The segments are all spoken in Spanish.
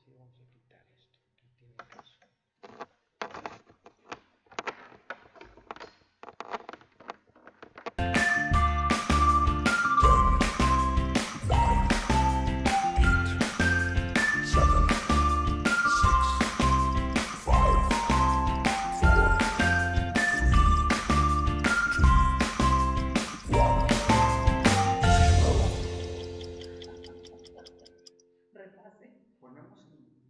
sí, vamos a quitar esto, no tiene caso. Repase. Ponemos en chiquito.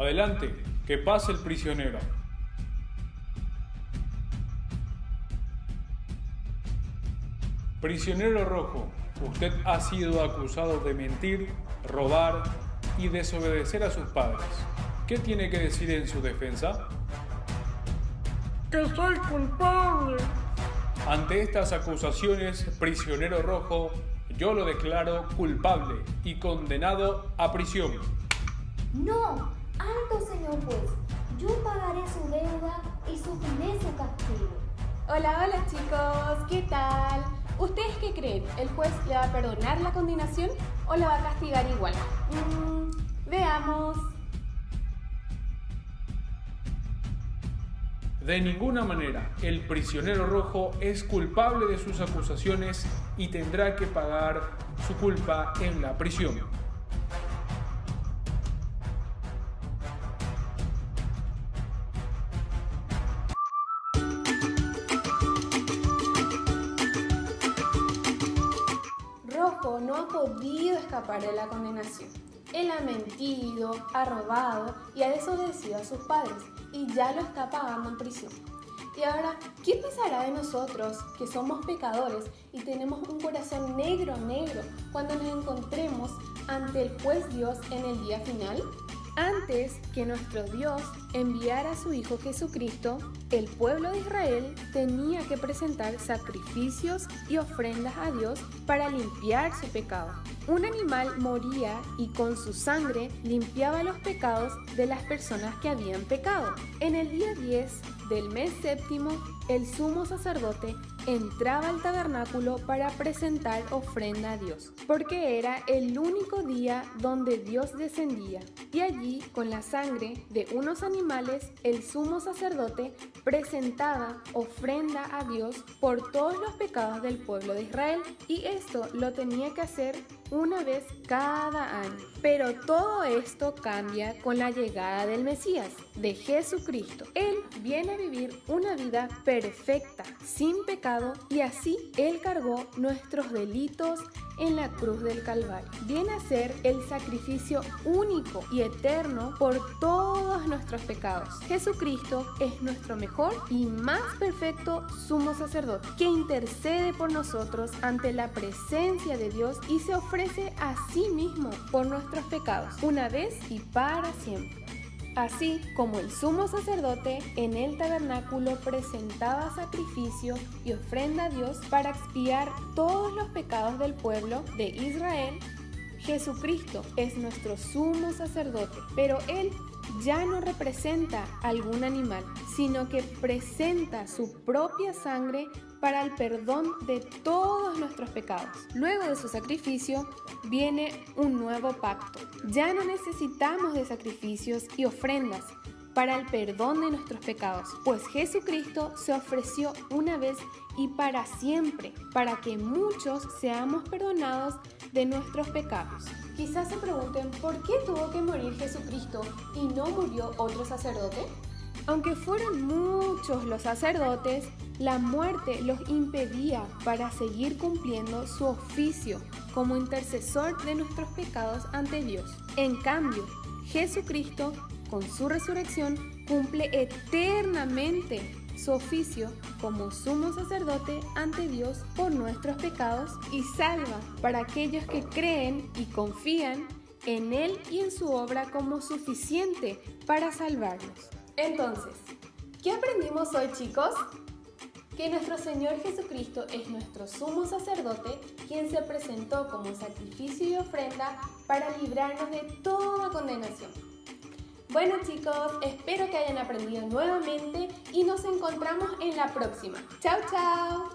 Adelante, que pase el prisionero. Prisionero rojo, usted ha sido acusado de mentir, robar y desobedecer a sus padres. ¿Qué tiene que decir en su defensa? ¡Que soy culpable! Ante estas acusaciones, prisionero rojo, yo lo declaro culpable y condenado a prisión. No, alto señor juez, yo pagaré su deuda y sufriré su castigo. Hola chicos, ¿qué tal? ¿Ustedes qué creen? ¿El juez le va a perdonar la condenación o la va a castigar igual? Veamos. De ninguna manera, el prisionero rojo es culpable de sus acusaciones y tendrá que pagar su culpa en la prisión. Rojo no ha podido escapar de la condenación. Él ha mentido, ha robado y ha desobedecido a sus padres y ya lo está pagando en prisión. Y ahora, ¿qué pasará de nosotros que somos pecadores y tenemos un corazón negro cuando nos encontremos ante el juez Dios en el día final? Antes que nuestro Dios enviara a su Hijo Jesucristo, el pueblo de Israel tenía que presentar sacrificios y ofrendas a Dios para limpiar su pecado. Un animal moría y con su sangre limpiaba los pecados de las personas que habían pecado. En el día 10 del mes séptimo, el sumo sacerdote entraba al tabernáculo para presentar ofrenda a Dios, porque era el único día donde Dios descendía. Y allí, con la sangre de unos animales, el sumo sacerdote presentaba ofrenda a Dios por todos los pecados del pueblo de Israel, y esto lo tenía que hacer una vez cada año. Pero todo esto cambia con la llegada del Mesías, de Jesucristo. Él viene a vivir una vida perfecta, sin pecado, y así Él cargó nuestros delitos en la cruz del Calvario. Viene a ser el sacrificio único y eterno por todos nuestros pecados. Jesucristo es nuestro mejor y más perfecto sumo sacerdote, que intercede por nosotros ante la presencia de Dios y se ofrece a sí mismo por nuestros pecados, una vez y para siempre. Así como el sumo sacerdote en el tabernáculo presentaba sacrificio y ofrenda a Dios para expiar todos los pecados del pueblo de Israel, Jesucristo es nuestro sumo sacerdote, pero Él ya no representa algún animal, sino que presenta su propia sangre para el perdón de todos nuestros pecados. Luego de su sacrificio viene un nuevo pacto. Ya no necesitamos de sacrificios y ofrendas para el perdón de nuestros pecados, pues Jesucristo se ofreció una vez y para siempre, para que muchos seamos perdonados de nuestros pecados. Quizás se pregunten, ¿por qué tuvo que morir Jesucristo y no murió otro sacerdote? Aunque fueron muchos los sacerdotes, la muerte los impedía para seguir cumpliendo su oficio como intercesor de nuestros pecados ante Dios. En cambio, Jesucristo, con su resurrección, cumple eternamente su oficio como sumo sacerdote ante Dios por nuestros pecados y salva para aquellos que creen y confían en Él y en su obra como suficiente para salvarnos. Entonces, ¿qué aprendimos hoy, chicos? Que nuestro Señor Jesucristo es nuestro sumo sacerdote, quien se presentó como sacrificio y ofrenda para librarnos de toda condenación. Bueno chicos, espero que hayan aprendido nuevamente y nos encontramos en la próxima. ¡Chao, chao!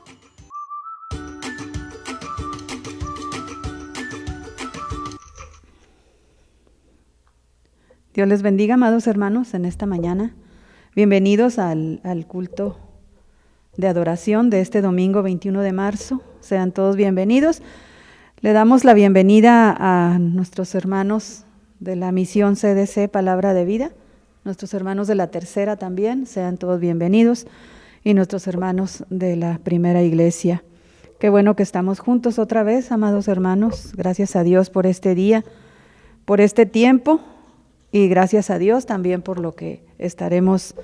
Dios les bendiga, amados hermanos, en esta mañana. Bienvenidos al culto de adoración de este domingo 21 de marzo. Sean todos bienvenidos. Le damos la bienvenida a nuestros hermanos de la misión CDC Palabra de Vida, nuestros hermanos de la tercera también, sean todos bienvenidos, y nuestros hermanos de la primera iglesia. Qué bueno que estamos juntos otra vez, amados hermanos. Gracias a Dios por este día, por este tiempo Y gracias a Dios también por lo que estaremos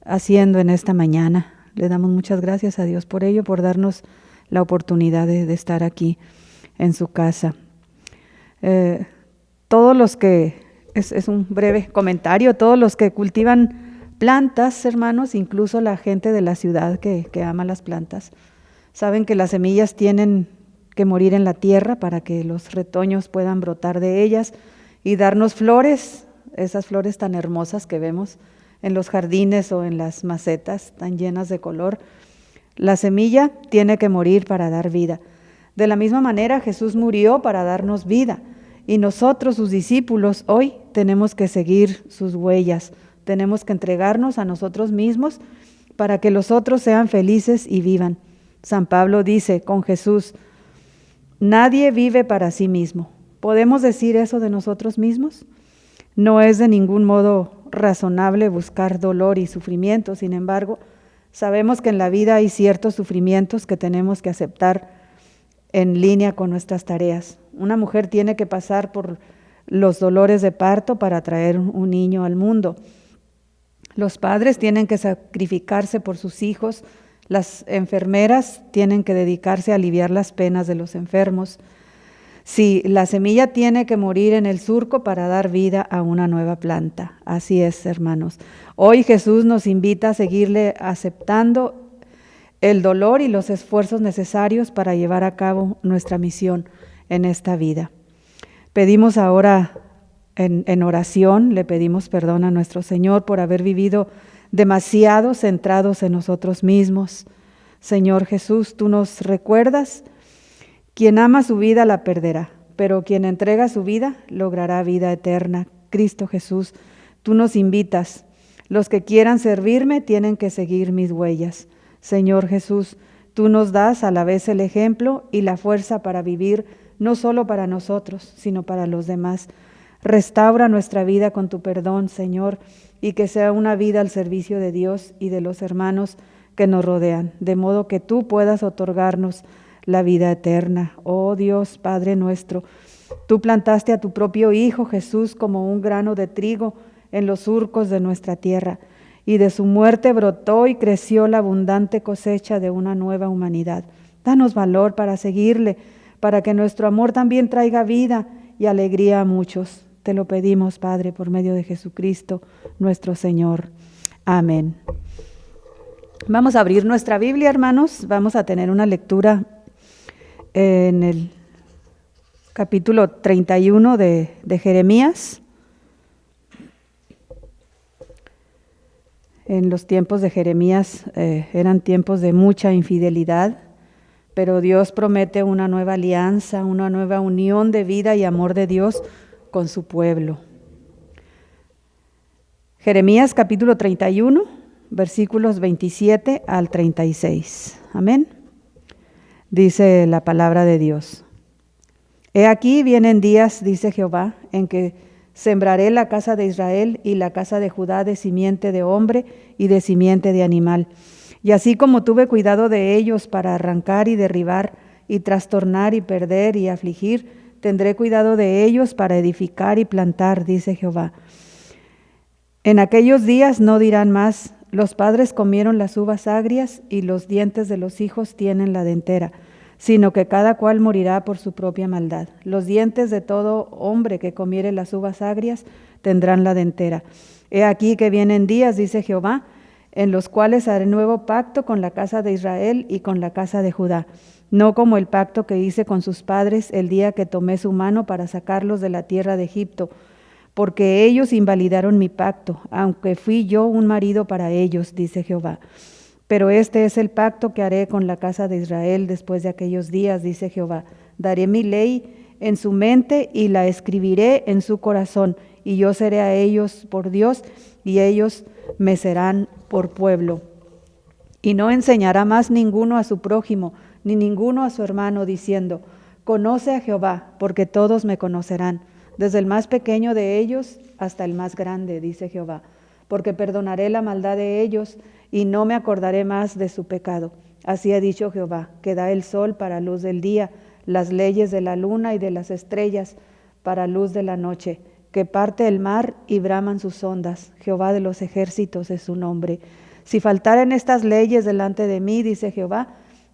haciendo en esta mañana. Le damos muchas gracias a Dios por ello, por darnos la oportunidad de estar aquí en su casa. Todos los que, es un breve comentario, todos los que cultivan plantas, hermanos, incluso la gente de la ciudad que ama las plantas, saben que las semillas tienen que morir en la tierra para que los retoños puedan brotar de ellas y darnos flores, esas flores tan hermosas que vemos en los jardines o en las macetas tan llenas de color. La semilla tiene que morir para dar vida. De la misma manera, Jesús murió para darnos vida y nosotros, sus discípulos, hoy tenemos que seguir sus huellas, tenemos que entregarnos a nosotros mismos para que los otros sean felices y vivan. San Pablo dice con Jesús: nadie vive para sí mismo. ¿Podemos decir eso de nosotros mismos? No es de ningún modo razonable buscar dolor y sufrimiento. Sin embargo, sabemos que en la vida hay ciertos sufrimientos que tenemos que aceptar en línea con nuestras tareas. Una mujer tiene que pasar por los dolores de parto para traer un niño al mundo. Los padres tienen que sacrificarse por sus hijos. Las enfermeras tienen que dedicarse a aliviar las penas de los enfermos. Sí, la semilla tiene que morir en el surco para dar vida a una nueva planta. Así es, hermanos. Hoy Jesús nos invita a seguirle aceptando el dolor y los esfuerzos necesarios para llevar a cabo nuestra misión en esta vida. Pedimos ahora en oración, le pedimos perdón a nuestro Señor por haber vivido demasiado centrados en nosotros mismos. Señor Jesús, tú nos recuerdas: quien ama su vida la perderá, pero quien entrega su vida logrará vida eterna. Cristo Jesús, tú nos invitas: los que quieran servirme tienen que seguir mis huellas. Señor Jesús, tú nos das a la vez el ejemplo y la fuerza para vivir, no solo para nosotros, sino para los demás. Restaura nuestra vida con tu perdón, Señor, y que sea una vida al servicio de Dios y de los hermanos que nos rodean, de modo que tú puedas otorgarnos la vida eterna. Oh Dios, Padre nuestro, tú plantaste a tu propio Hijo Jesús como un grano de trigo en los surcos de nuestra tierra, y de su muerte brotó y creció la abundante cosecha de una nueva humanidad. Danos valor para seguirle, para que nuestro amor también traiga vida y alegría a muchos. Te lo pedimos, Padre, por medio de Jesucristo, nuestro Señor. Amén. Vamos a abrir nuestra Biblia, hermanos. Vamos a tener una lectura en el capítulo 31 de Jeremías. En los tiempos de Jeremías eran tiempos de mucha infidelidad, pero Dios promete una nueva alianza, una nueva unión de vida y amor de Dios con su pueblo. Jeremías capítulo 31, versículos 27 al 36. Amén. Dice la palabra de Dios: He aquí vienen días, dice Jehová, en que sembraré la casa de Israel y la casa de Judá de simiente de hombre y de simiente de animal. Y así como tuve cuidado de ellos para arrancar y derribar y trastornar y perder y afligir, tendré cuidado de ellos para edificar y plantar, dice Jehová. En aquellos días no dirán más: los padres comieron las uvas agrias y los dientes de los hijos tienen la dentera, sino que cada cual morirá por su propia maldad. Los dientes de todo hombre que comiere las uvas agrias tendrán la dentera. He aquí que vienen días, dice Jehová, en los cuales haré nuevo pacto con la casa de Israel y con la casa de Judá, no como el pacto que hice con sus padres el día que tomé su mano para sacarlos de la tierra de Egipto, porque ellos invalidaron mi pacto, aunque fui yo un marido para ellos, dice Jehová. Pero este es el pacto que haré con la casa de Israel después de aquellos días, dice Jehová. Daré mi ley en su mente y la escribiré en su corazón, y yo seré a ellos por Dios, y ellos me serán por pueblo. Y no enseñará más ninguno a su prójimo, ni ninguno a su hermano, diciendo: conoce a Jehová, porque todos me conocerán, desde el más pequeño de ellos hasta el más grande, dice Jehová. Porque perdonaré la maldad de ellos, y no me acordaré más de su pecado. Así ha dicho Jehová, que da el sol para luz del día, las leyes de la luna y de las estrellas para luz de la noche, que parte el mar y braman sus ondas. Jehová de los ejércitos es su nombre. Si faltaren estas leyes delante de mí, dice Jehová,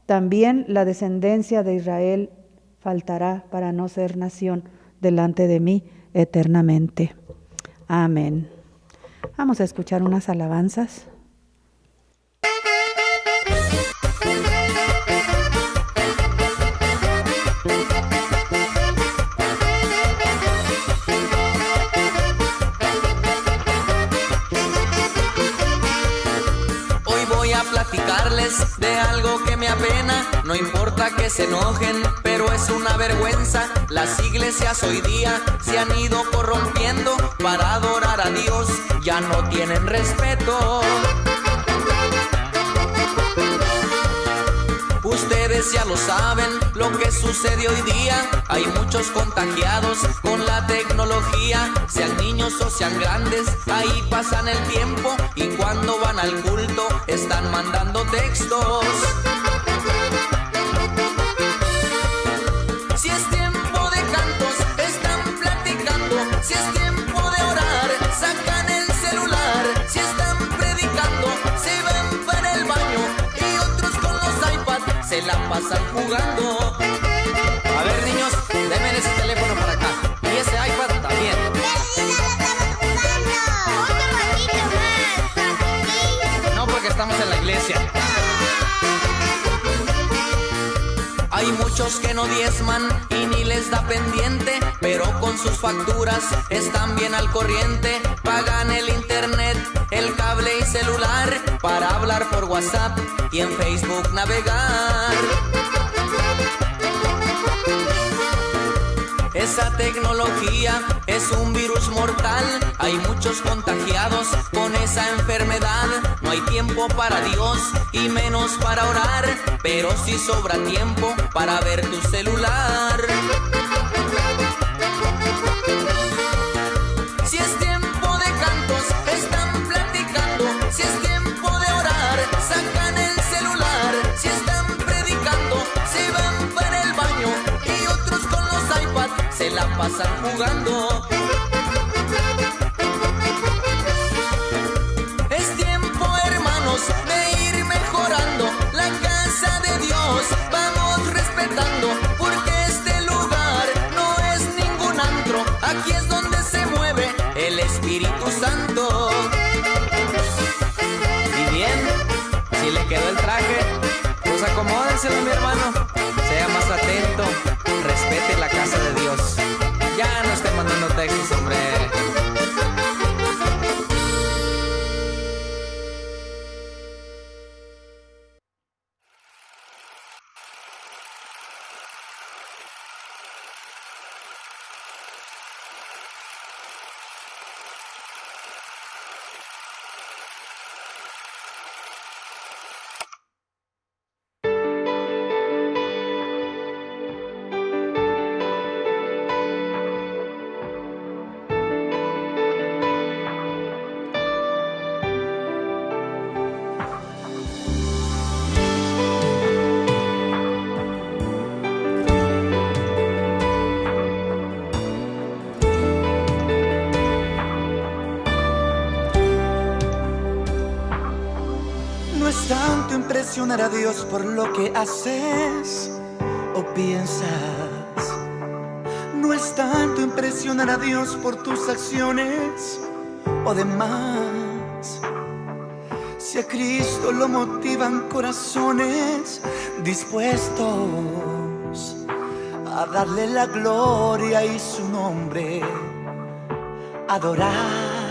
también la descendencia de Israel faltará para no ser nación delante de mí eternamente. Amén. Vamos a escuchar unas alabanzas. Platicarles de algo que me apena, no importa que se enojen, pero es una vergüenza. Las iglesias hoy día se han ido corrompiendo para adorar a Dios, ya no tienen respeto. Ustedes ya lo saben lo que sucede hoy día. Hay muchos contagiados con la tecnología, sean niños o sean grandes, ahí pasan el tiempo y cuando van al culto están mandando textos. Si es tiempo de cantos, están platicando. Si es tiempo de orar, sacan el celular. Si están predicando, se van para el baño y otros con los iPads se la pasan jugando. A ver, niños, denme ese teléfono para acá y ese iPad también. No, porque estamos en la iglesia. Hay muchos que no diezman y ni les da pendiente, pero con sus facturas están bien al corriente. Pagan el internet, el cable y celular para hablar por WhatsApp y en Facebook navegar. Esa tecnología es un virus mortal, hay muchos contagiados con esa enfermedad. No hay tiempo para Dios y menos para orar, pero sí sobra tiempo para ver tu celular. Si es tiempo de cantos, están platicando. Si es tiempo de orar, sacan el celular. Si están predicando, se van para el baño y otros con los iPads se la pasan jugando. Es tiempo, hermanos, de ir mejorando la casa de Dios. Vamos respetando, porque este lugar no es ningún antro. Aquí es donde se mueve el Espíritu Santo. Y bien, si le quedó el traje, pues acomódenselo, mi hermano. Sea más atento, respete la casa de Dios. Ya no esté mandando textos, hombre. Tanto impresionar a Dios por lo que haces o piensas. No es tanto impresionar a Dios por tus acciones o demás. Si a Cristo lo motivan corazones dispuestos a darle la gloria y su nombre adorar.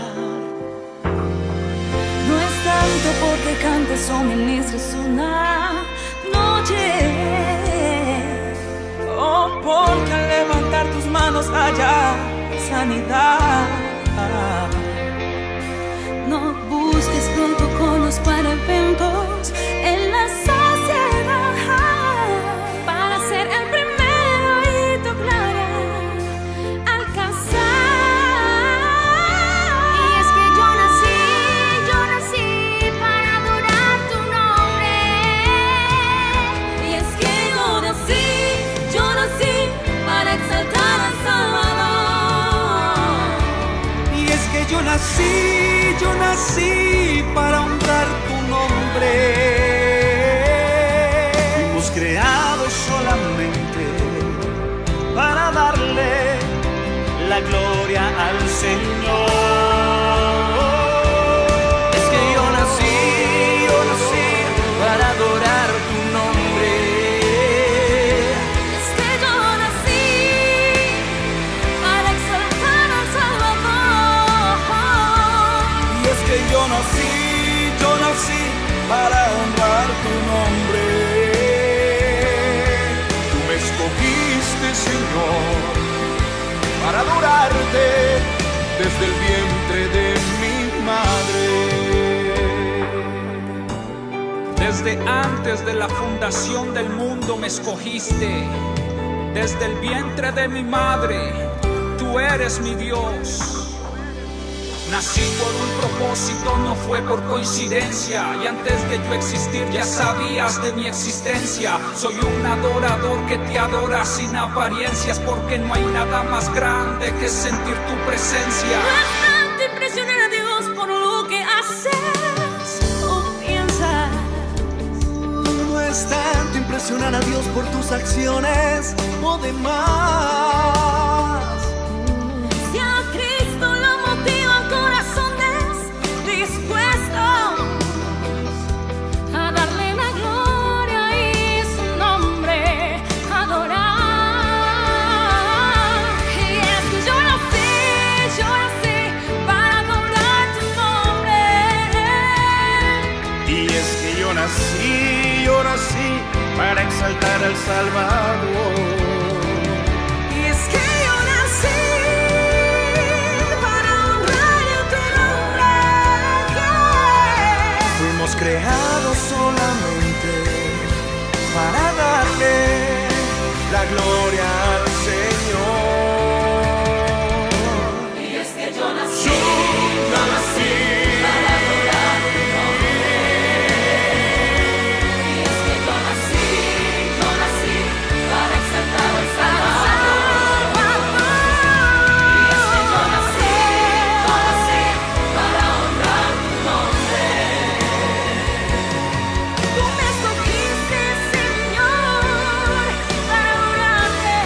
Tanto porque cantes o ministres una noche, o porque al levantar tus manos haya sanidad. No busques protocolos para eventos en la sociedad, para ser el primero y tu gloria alcanzar. yo nací para honrar tu nombre. Fuimos creados solamente para darle la gloria al Señor. Es que yo nací para adorar tu nombre. Es que yo nací para exaltar al Salvador. Y es que yo nací para honrar tu nombre. Tú me escogiste, Señor, para adorarte desde el vientre de mi madre. Desde antes de la fundación del mundo me escogiste, desde el vientre de mi madre, tú eres mi Dios. Nací por un propósito, no fue por coincidencia. Y antes de yo existir ya sabías de mi existencia. Soy un adorador que te adora sin apariencias, porque no hay nada más grande que sentir tu presencia. Bastante impresionar a Dios por lo que haces o piensas. No es tanto impresionar a Dios por tus acciones o demás. Si a Cristo lo motivan corazones dispuestos a darle la gloria y su nombre adorar. Y es que yo nací para adorar tu nombre. Y es que yo nací para exaltar al Salvador. Y es que yo nací para honrar tu nombre. Fuimos creados solamente para darle la gloria al Señor. Y es que yo nací para adorar tu nombre. Y es que yo nací para exaltar al Salvador. Y es que yo nací para honrar tu nombre. Tú me escogiste, Señor, para adorarte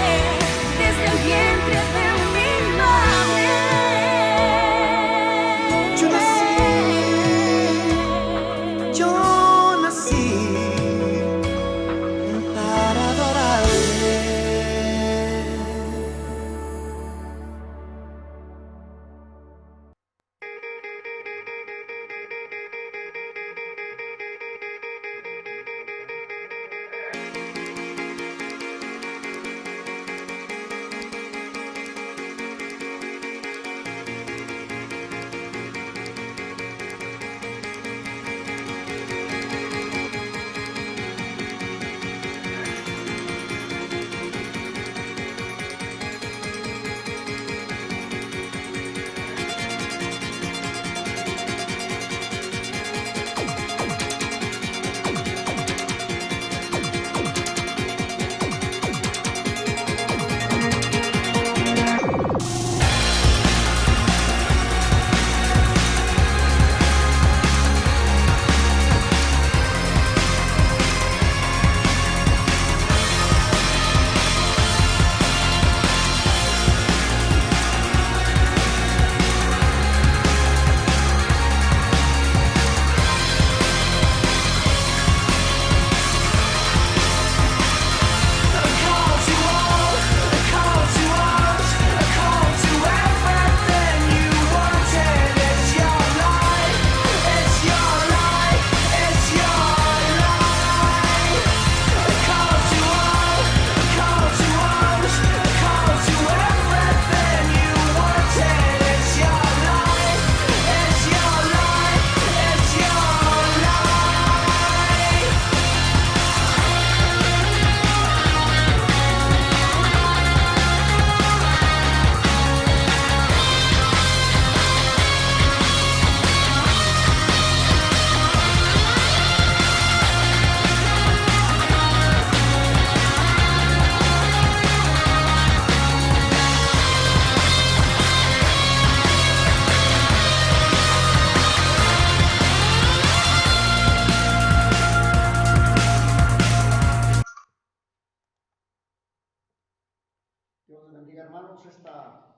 hermanos, esta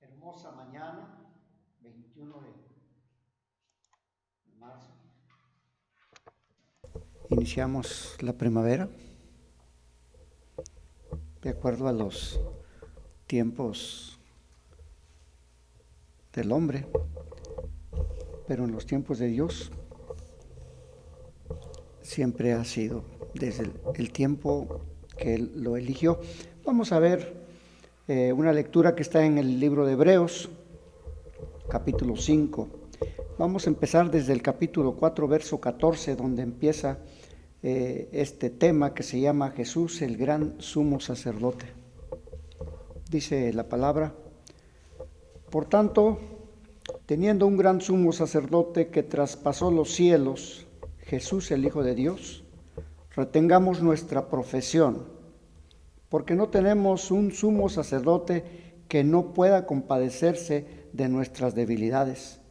hermosa mañana, 21 de marzo, iniciamos la primavera, de acuerdo a los tiempos del hombre, pero en los tiempos de Dios siempre ha sido desde el tiempo que Él lo eligió. Vamos a ver una lectura que está en el libro de Hebreos, capítulo 5. Vamos a empezar desde el capítulo 4, verso 14, donde empieza este tema que se llama Jesús, el gran sumo sacerdote. Dice la palabra: por tanto, teniendo un gran sumo sacerdote que traspasó los cielos, Jesús el Hijo de Dios, retengamos nuestra profesión, porque no tenemos un sumo sacerdote que no pueda compadecerse de nuestras debilidades,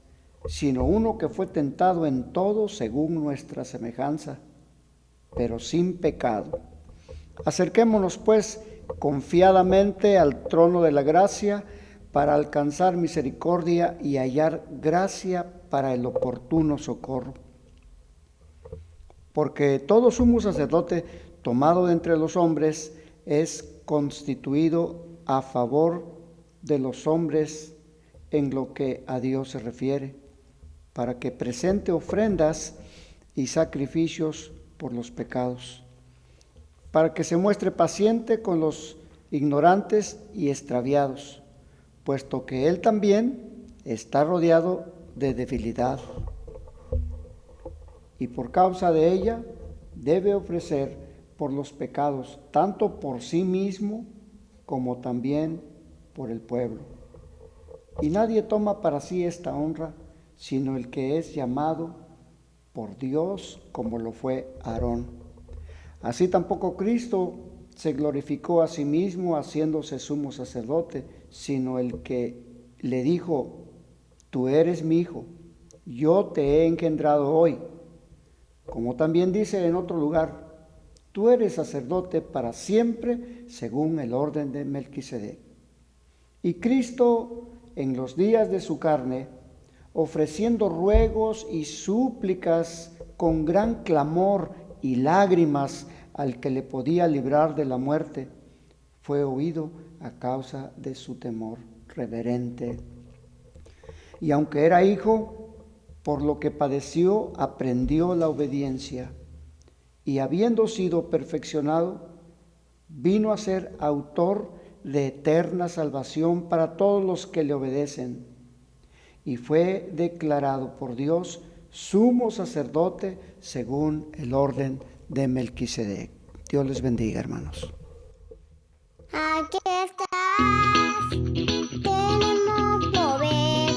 sino uno que fue tentado en todo según nuestra semejanza, pero sin pecado. Acerquémonos pues confiadamente al trono de la gracia para alcanzar misericordia y hallar gracia para el oportuno socorro. Porque todo sumo sacerdote tomado de entre los hombres es constituido a favor de los hombres en lo que a Dios se refiere, para que presente ofrendas y sacrificios por los pecados, para que se muestre paciente con los ignorantes y extraviados, puesto que Él también está rodeado de debilidad, y por causa de ella debe ofrecer por los pecados, tanto por sí mismo como también por el pueblo. Y nadie toma para sí esta honra, sino el que es llamado por Dios, como lo fue Aarón. Así tampoco Cristo se glorificó a sí mismo haciéndose sumo sacerdote, sino el que le dijo: tú eres mi hijo, yo te he engendrado hoy. Como también dice en otro lugar: tú eres sacerdote para siempre según el orden de Melquisedec. Y Cristo, en los días de su carne, ofreciendo ruegos y súplicas con gran clamor y lágrimas al que le podía librar de la muerte, fue oído a causa de su temor reverente. Y aunque era hijo, por lo que padeció, aprendió la obediencia, y habiendo sido perfeccionado, vino a ser autor de eterna salvación para todos los que le obedecen, y fue declarado por Dios sumo sacerdote según el orden de Melquisedec. Dios les bendiga, hermanos. Aquí estás, tenemos poder,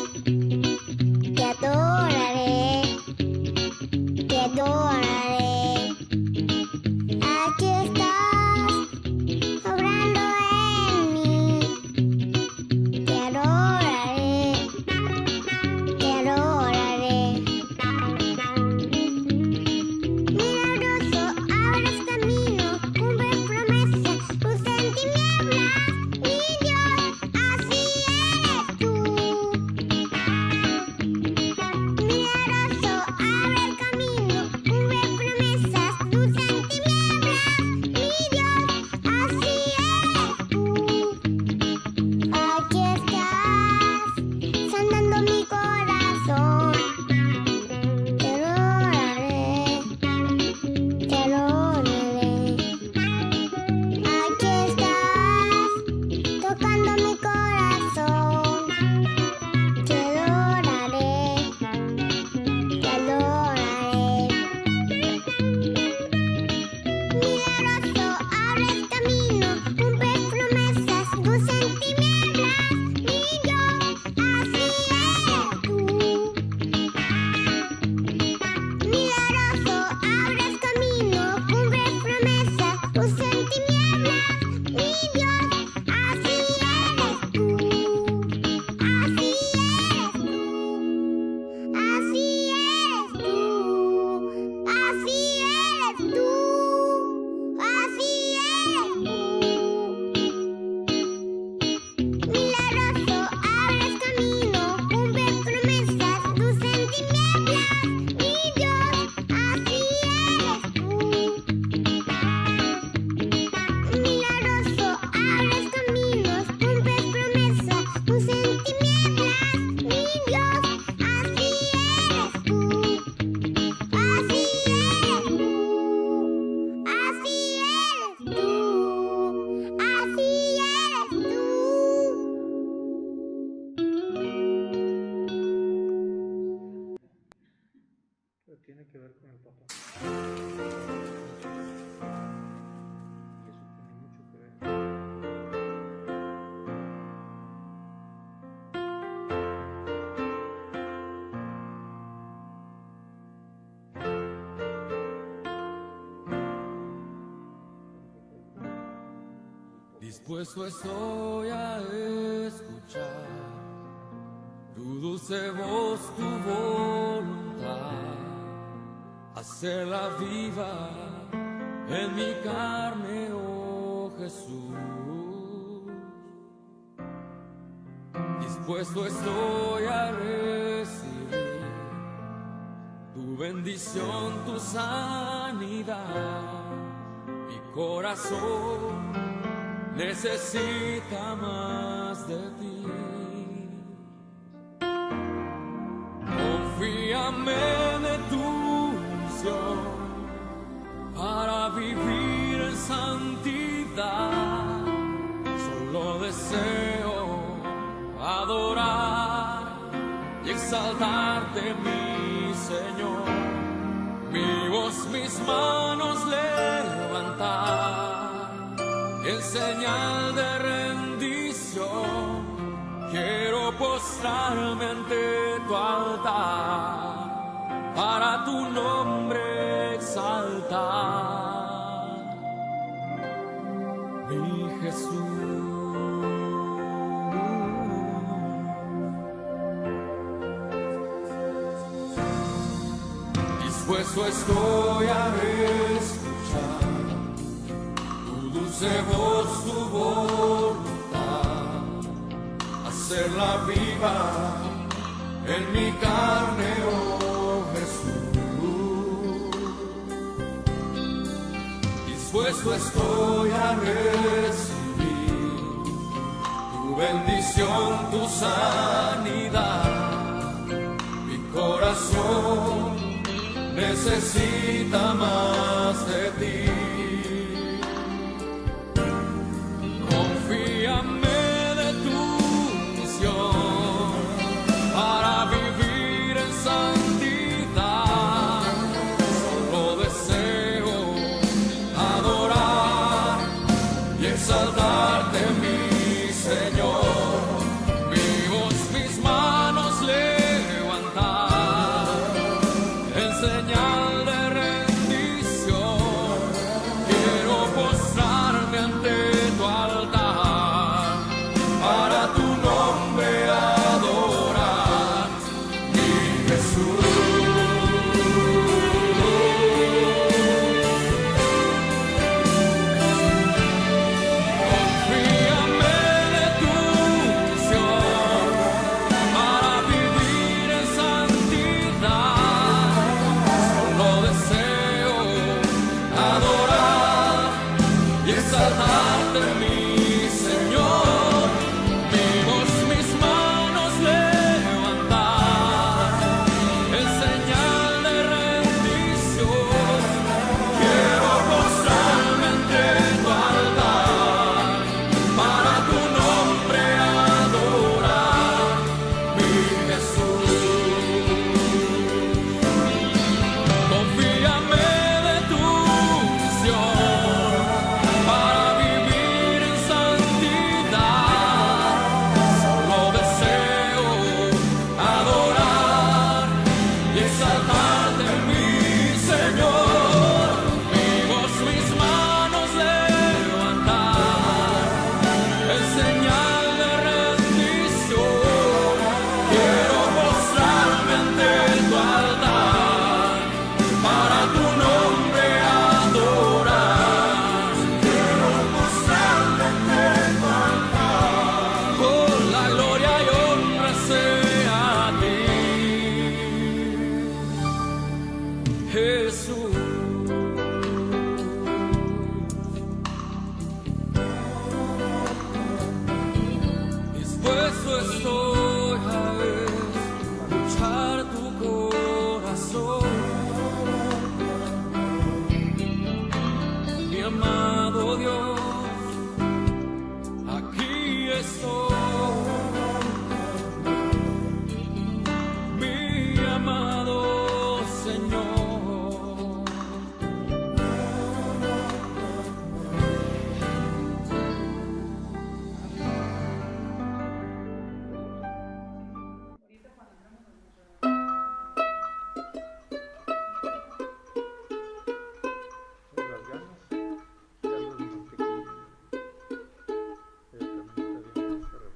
te adoraré, te adoraré. Aquí estás, obrando en mí, te adoraré, te adoraré. Milagroso, abres caminos, cumples promesas, luz en tinieblas, mi Dios. Dispuesto estoy a escuchar tu dulce voz, tu voluntad, hacerla viva en mi carne, oh Jesús. Dispuesto estoy a recibir tu bendición, tu sanidad. Mi corazón necesita más de ti. Confíame de tu unción para vivir en santidad. Solo deseo adorar y exaltarte, mi Señor. Mi voz, mis manos levantar en señal de rendición. Quiero postrarme ante tu altar para tu nombre exaltar, mi Jesús. Dispuesto estoy a escuchar tu dulce voz, tu voluntad, hacerla viva en mi carne, oh Jesús. Dispuesto estoy a recibir tu bendición, tu sanidad. Mi corazón necesita más de ti. Confíame de tu misión para vivir en santidad. Solo deseo adorar y exaltarte, mi Señor. Mi voz, mis manos levantar en señal de rendición. Quiero postrarme ante tu altar para tu nombre adorar, mi Jesús.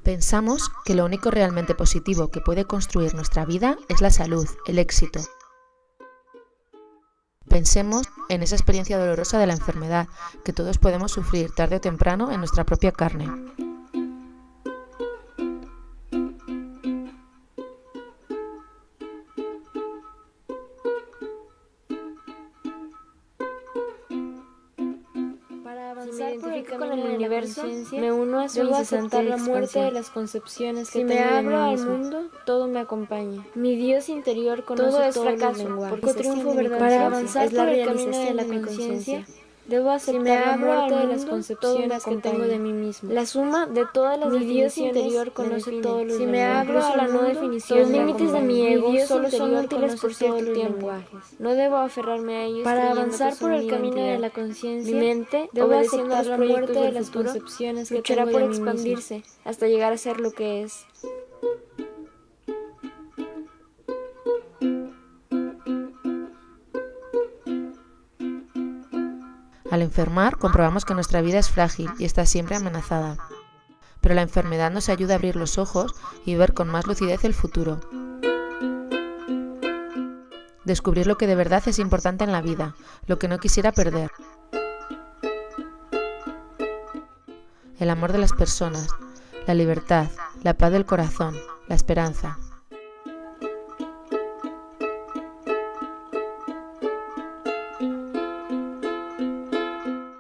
Pensamos que lo único realmente positivo que puede construir nuestra vida es la salud, el éxito. Pensemos en esa experiencia dolorosa de la enfermedad que todos podemos sufrir tarde o temprano en nuestra propia carne. Con el universo, me uno a su aceptar la muerte de las concepciones que tengo de mí mismo. Si me abro al mundo, todo me acompaña. Mi Dios interior conoce todo es fracaso, porque triunfo verdadero. Para avanzar por el camino de la conciencia, debo aceptar la muerte de las concepciones que tengo de mí mismo. La suma de todas las definiciones interior conoce todos los lenguajes. Si me abro a la no definición, los límites de mi ego solo son útiles por cierto tiempo. No debo aferrarme a ellos. Para avanzar por el camino de la conciencia, mi mente, obedeciendo a la muerte de las concepciones que luchará por expandirse hasta llegar a ser lo que es. Al enfermar, comprobamos que nuestra vida es frágil y está siempre amenazada. Pero la enfermedad nos ayuda a abrir los ojos y ver con más lucidez el futuro. Descubrir lo que de verdad es importante en la vida, lo que no quisiera perder. El amor de las personas, la libertad, la paz del corazón, la esperanza.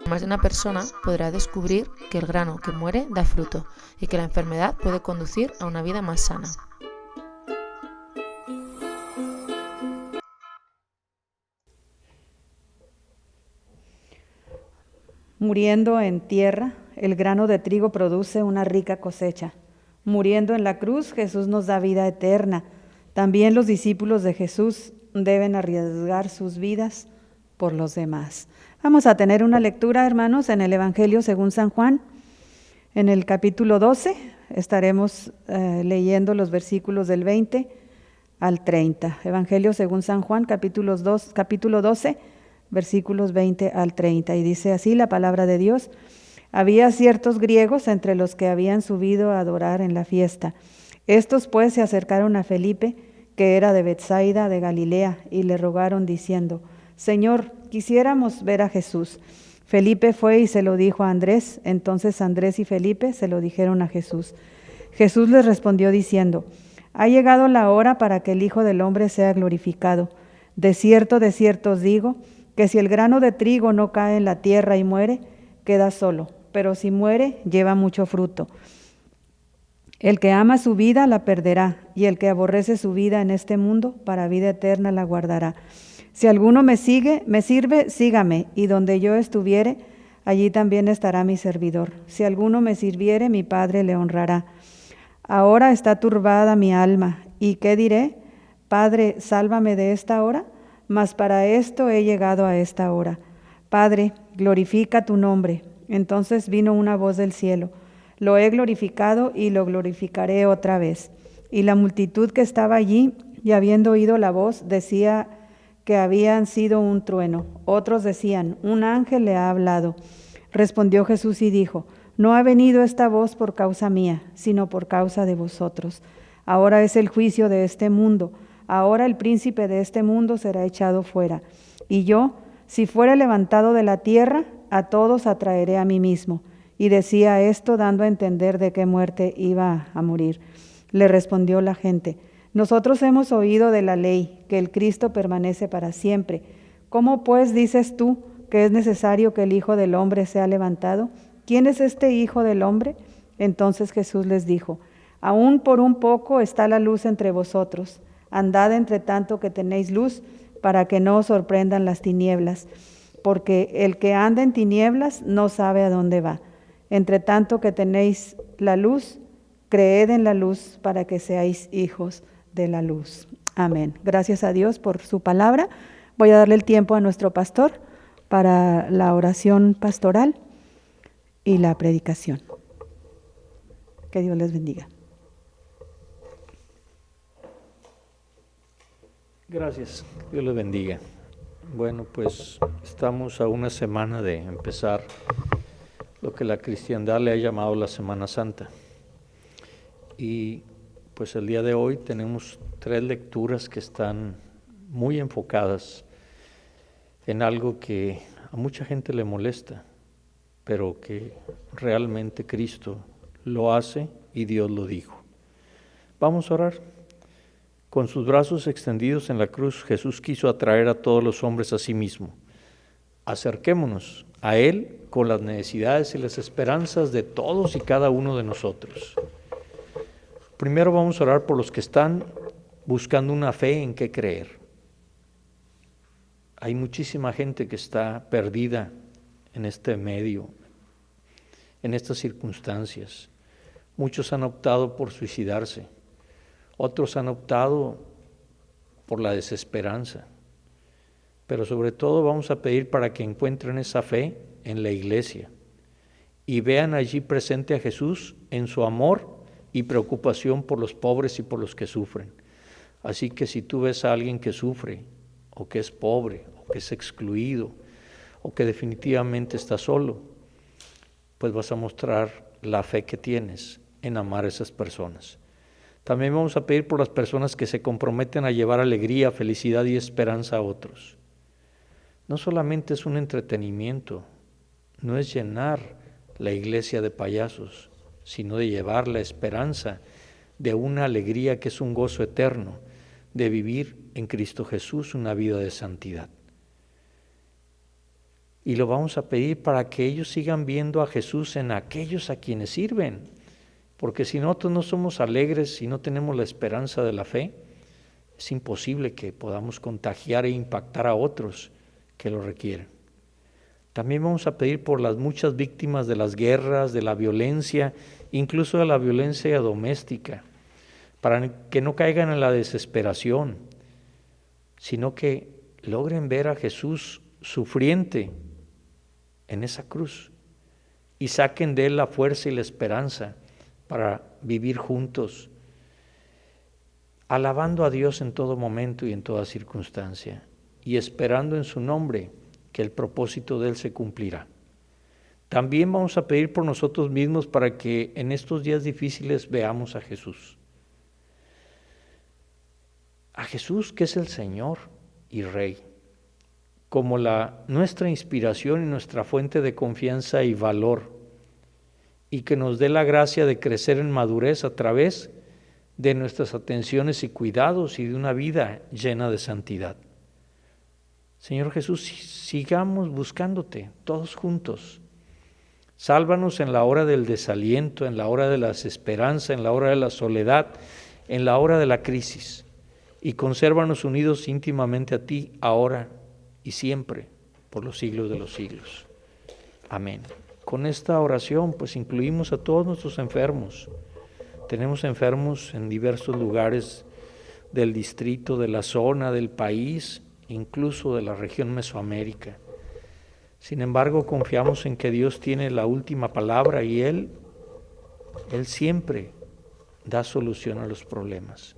Más de una persona podrá descubrir que el grano que muere da fruto y que la enfermedad puede conducir a una vida más sana. Muriendo en tierra, el grano de trigo produce una rica cosecha. Muriendo en la cruz, Jesús nos da vida eterna. También los discípulos de Jesús deben arriesgar sus vidas por los demás. Vamos a tener una lectura, hermanos, en el Evangelio según San Juan. En el capítulo 12 estaremos leyendo los versículos del 20 al 30. Evangelio según San Juan, capítulo 12, versículos 20 al 30. Y dice así la palabra de Dios. Había ciertos griegos entre los que habían subido a adorar en la fiesta. Estos pues se acercaron a Felipe, que era de Betsaida de Galilea, y le rogaron diciendo: Señor, quisiéramos ver a Jesús. Felipe fue y se lo dijo a Andrés. Entonces Andrés y Felipe se lo dijeron a Jesús. Jesús les respondió diciendo: Ha llegado la hora para que el Hijo del Hombre sea glorificado. De cierto os digo, que si el grano de trigo no cae en la tierra y muere, queda solo, pero si muere, lleva mucho fruto. El que ama su vida la perderá, y el que aborrece su vida en este mundo, para vida eterna la guardará. Si alguno me sirve, sígame, y donde yo estuviere, allí también estará mi servidor. Si alguno me sirviere, mi Padre le honrará. Ahora está turbada mi alma, ¿y qué diré? Padre, sálvame de esta hora, mas para esto he llegado a esta hora. Padre, glorifica tu nombre. Entonces vino una voz del cielo: Lo he glorificado y lo glorificaré otra vez. Y la multitud que estaba allí, y habiendo oído la voz, decía que habían sido un trueno. Otros decían: un ángel le ha hablado. Respondió Jesús y dijo: No ha venido esta voz por causa mía, sino por causa de vosotros. Ahora es el juicio de este mundo. Ahora el príncipe de este mundo será echado fuera. Y yo, si fuere levantado de la tierra, a todos atraeré a mí mismo. Y decía esto dando a entender de qué muerte iba a morir. Le respondió la gente: Nosotros hemos oído de la ley, que el Cristo permanece para siempre. ¿Cómo pues dices tú que es necesario que el Hijo del Hombre sea levantado? ¿Quién es este Hijo del Hombre? Entonces Jesús les dijo: Aún por un poco está la luz entre vosotros. Andad entre tanto que tenéis luz, para que no os sorprendan las tinieblas. Porque el que anda en tinieblas no sabe a dónde va. Entre tanto que tenéis la luz, creed en la luz, para que seáis hijos de la luz. Amén. Gracias a Dios por su palabra. Voy a darle el tiempo a nuestro pastor para la oración pastoral y la predicación. Que Dios les bendiga. Gracias, Dios les bendiga. Bueno, pues estamos a una semana de empezar lo que la cristiandad le ha llamado la Semana Santa. Y pues el día de hoy tenemos 3 lecturas que están muy enfocadas en algo que a mucha gente le molesta, pero que realmente Cristo lo hace y Dios lo dijo. Vamos a orar. Con sus brazos extendidos en la cruz, Jesús quiso atraer a todos los hombres a sí mismo. Acerquémonos a Él con las necesidades y las esperanzas de todos y cada uno de nosotros. Primero vamos a orar por los que están buscando una fe en qué creer. Hay muchísima gente que está perdida en este medio, en estas circunstancias. Muchos han optado por suicidarse, otros han optado por la desesperanza, pero sobre todo vamos a pedir para que encuentren esa fe en la iglesia y vean allí presente a Jesús en su amor y preocupación por los pobres y por los que sufren. Así que si tú ves a alguien que sufre, o que es pobre, o que es excluido, o que definitivamente está solo, pues vas a mostrar la fe que tienes en amar a esas personas. También vamos a pedir por las personas que se comprometen a llevar alegría, felicidad y esperanza a otros. No solamente es un entretenimiento, no es llenar la iglesia de payasos, sino de llevar la esperanza de una alegría que es un gozo eterno, de vivir en Cristo Jesús una vida de santidad. Y lo vamos a pedir para que ellos sigan viendo a Jesús en aquellos a quienes sirven, porque si nosotros no somos alegres y no tenemos la esperanza de la fe, es imposible que podamos contagiar e impactar a otros que lo requieren. También vamos a pedir por las muchas víctimas de las guerras, de la violencia, incluso de la violencia doméstica, para que no caigan en la desesperación, sino que logren ver a Jesús sufriente en esa cruz y saquen de él la fuerza y la esperanza para vivir juntos, alabando a Dios en todo momento y en toda circunstancia, y esperando en su nombre que el propósito de él se cumplirá. También vamos a pedir por nosotros mismos para que en estos días difíciles veamos a Jesús. A Jesús, que es el Señor y Rey, como nuestra inspiración y nuestra fuente de confianza y valor, y que nos dé la gracia de crecer en madurez a través de nuestras atenciones y cuidados y de una vida llena de santidad. Señor Jesús, sigamos buscándote todos juntos. Sálvanos en la hora del desaliento, en la hora de la desesperanza, en la hora de la soledad, en la hora de la crisis, y consérvanos unidos íntimamente a ti, ahora y siempre, por los siglos de los siglos. Amén. Con esta oración, pues incluimos a todos nuestros enfermos. Tenemos enfermos en diversos lugares del distrito, de la zona, del país, incluso de la región Mesoamérica. Sin embargo, confiamos en que Dios tiene la última palabra y Él siempre da solución a los problemas.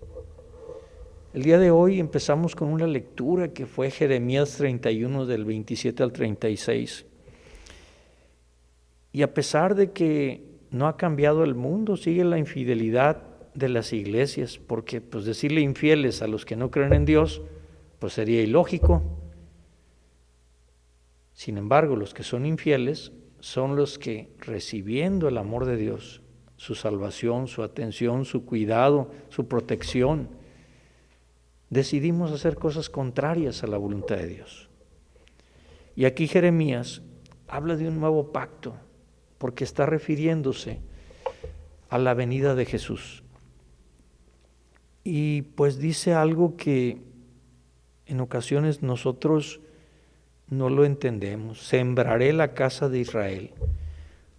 El día de hoy empezamos con una lectura que fue Jeremías 31 del 27 al 36. Y a pesar de que no ha cambiado el mundo, sigue la infidelidad de las iglesias, porque pues decirle infieles a los que no creen en Dios, pues sería ilógico. Sin embargo, los que son infieles son los que, recibiendo el amor de Dios, su salvación, su atención, su cuidado, su protección, decidimos hacer cosas contrarias a la voluntad de Dios. Y aquí Jeremías habla de un nuevo pacto, porque está refiriéndose a la venida de Jesús. Y pues dice algo que en ocasiones nosotros no lo entendemos. Sembraré la casa de Israel.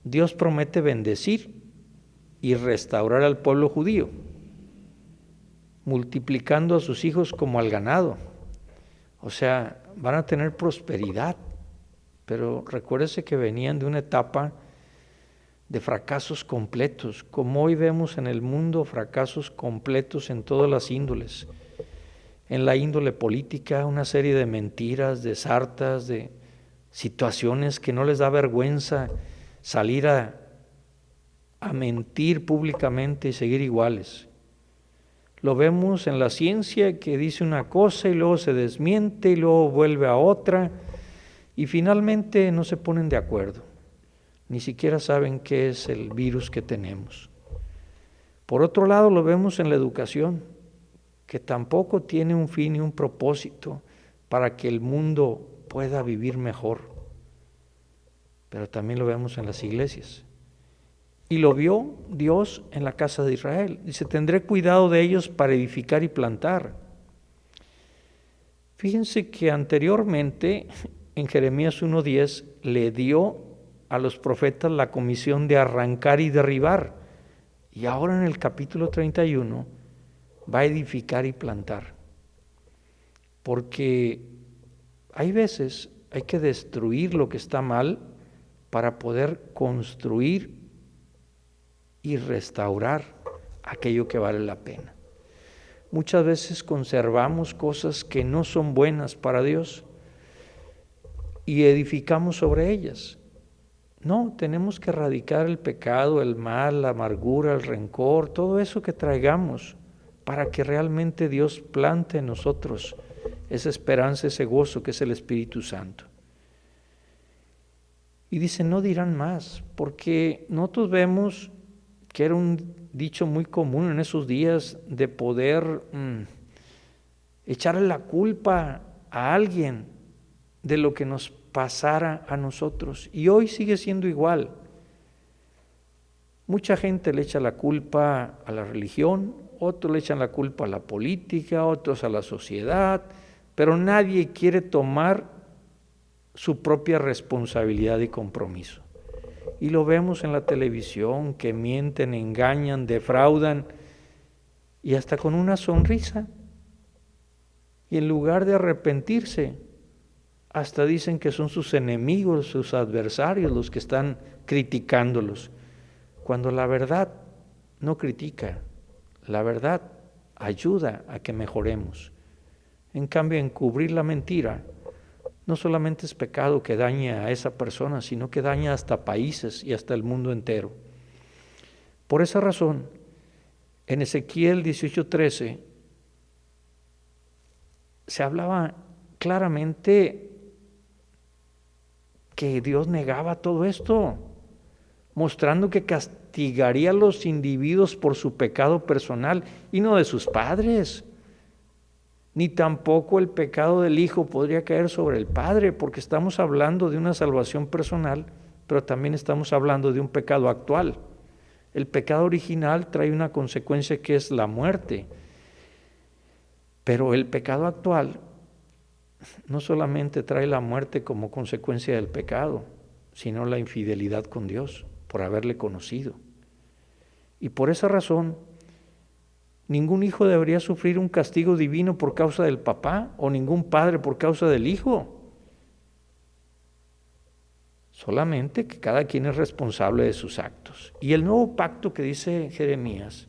Dios promete bendecir y restaurar al pueblo judío, multiplicando a sus hijos como al ganado. O sea, van a tener prosperidad, pero recuérdese que venían de una etapa de fracasos completos, como hoy vemos en el mundo fracasos completos en todas las índoles. En la índole política, una serie de mentiras, de sartas, de situaciones que no les da vergüenza salir a a mentir públicamente y seguir iguales. Lo vemos en la ciencia, que dice una cosa y luego se desmiente y luego vuelve a otra y finalmente no se ponen de acuerdo. Ni siquiera saben qué es el virus que tenemos. Por otro lado, lo vemos en la educación, que tampoco tiene un fin y un propósito para que el mundo pueda vivir mejor. Pero también lo vemos en las iglesias. Y lo vio Dios en la casa de Israel. Dice, tendré cuidado de ellos para edificar y plantar. Fíjense que anteriormente, en Jeremías 1:10, le dio a los profetas la comisión de arrancar y derribar. Y ahora en el capítulo 31 va a edificar y plantar. Porque hay veces hay que destruir lo que está mal para poder construir y restaurar aquello que vale la pena. Muchas veces conservamos cosas que no son buenas para Dios y edificamos sobre ellas. No, tenemos que erradicar el pecado, el mal, la amargura, el rencor, todo eso que traigamos para que realmente Dios plante en nosotros esa esperanza, ese gozo que es el Espíritu Santo. Y dice, no dirán más, porque nosotros vemos que era un dicho muy común en esos días de poder echarle la culpa a alguien de lo que nos pasara a nosotros. Y hoy sigue siendo igual. Mucha gente le echa la culpa a la religión, otros le echan la culpa a la política, otros a la sociedad, pero nadie quiere tomar su propia responsabilidad y compromiso. Y lo vemos en la televisión, que mienten, engañan, defraudan, y hasta con una sonrisa. Y en lugar de arrepentirse, hasta dicen que son sus enemigos, sus adversarios, los que están criticándolos. Cuando la verdad no critica, la verdad ayuda a que mejoremos. En cambio, encubrir la mentira no solamente es pecado que daña a esa persona, sino que daña hasta países y hasta el mundo entero. Por esa razón, en Ezequiel 18:13 se hablaba claramente que Dios negaba todo esto, mostrando que castigaría a los individuos por su pecado personal y no de sus padres. Ni tampoco el pecado del hijo podría caer sobre el padre, porque estamos hablando de una salvación personal, pero también estamos hablando de un pecado actual. El pecado original trae una consecuencia que es la muerte, pero el pecado actual no solamente trae la muerte como consecuencia del pecado, sino la infidelidad con Dios, por haberle conocido. Y por esa razón, ningún hijo debería sufrir un castigo divino por causa del papá, o ningún padre por causa del hijo. Solamente que cada quien es responsable de sus actos. Y el nuevo pacto que dice Jeremías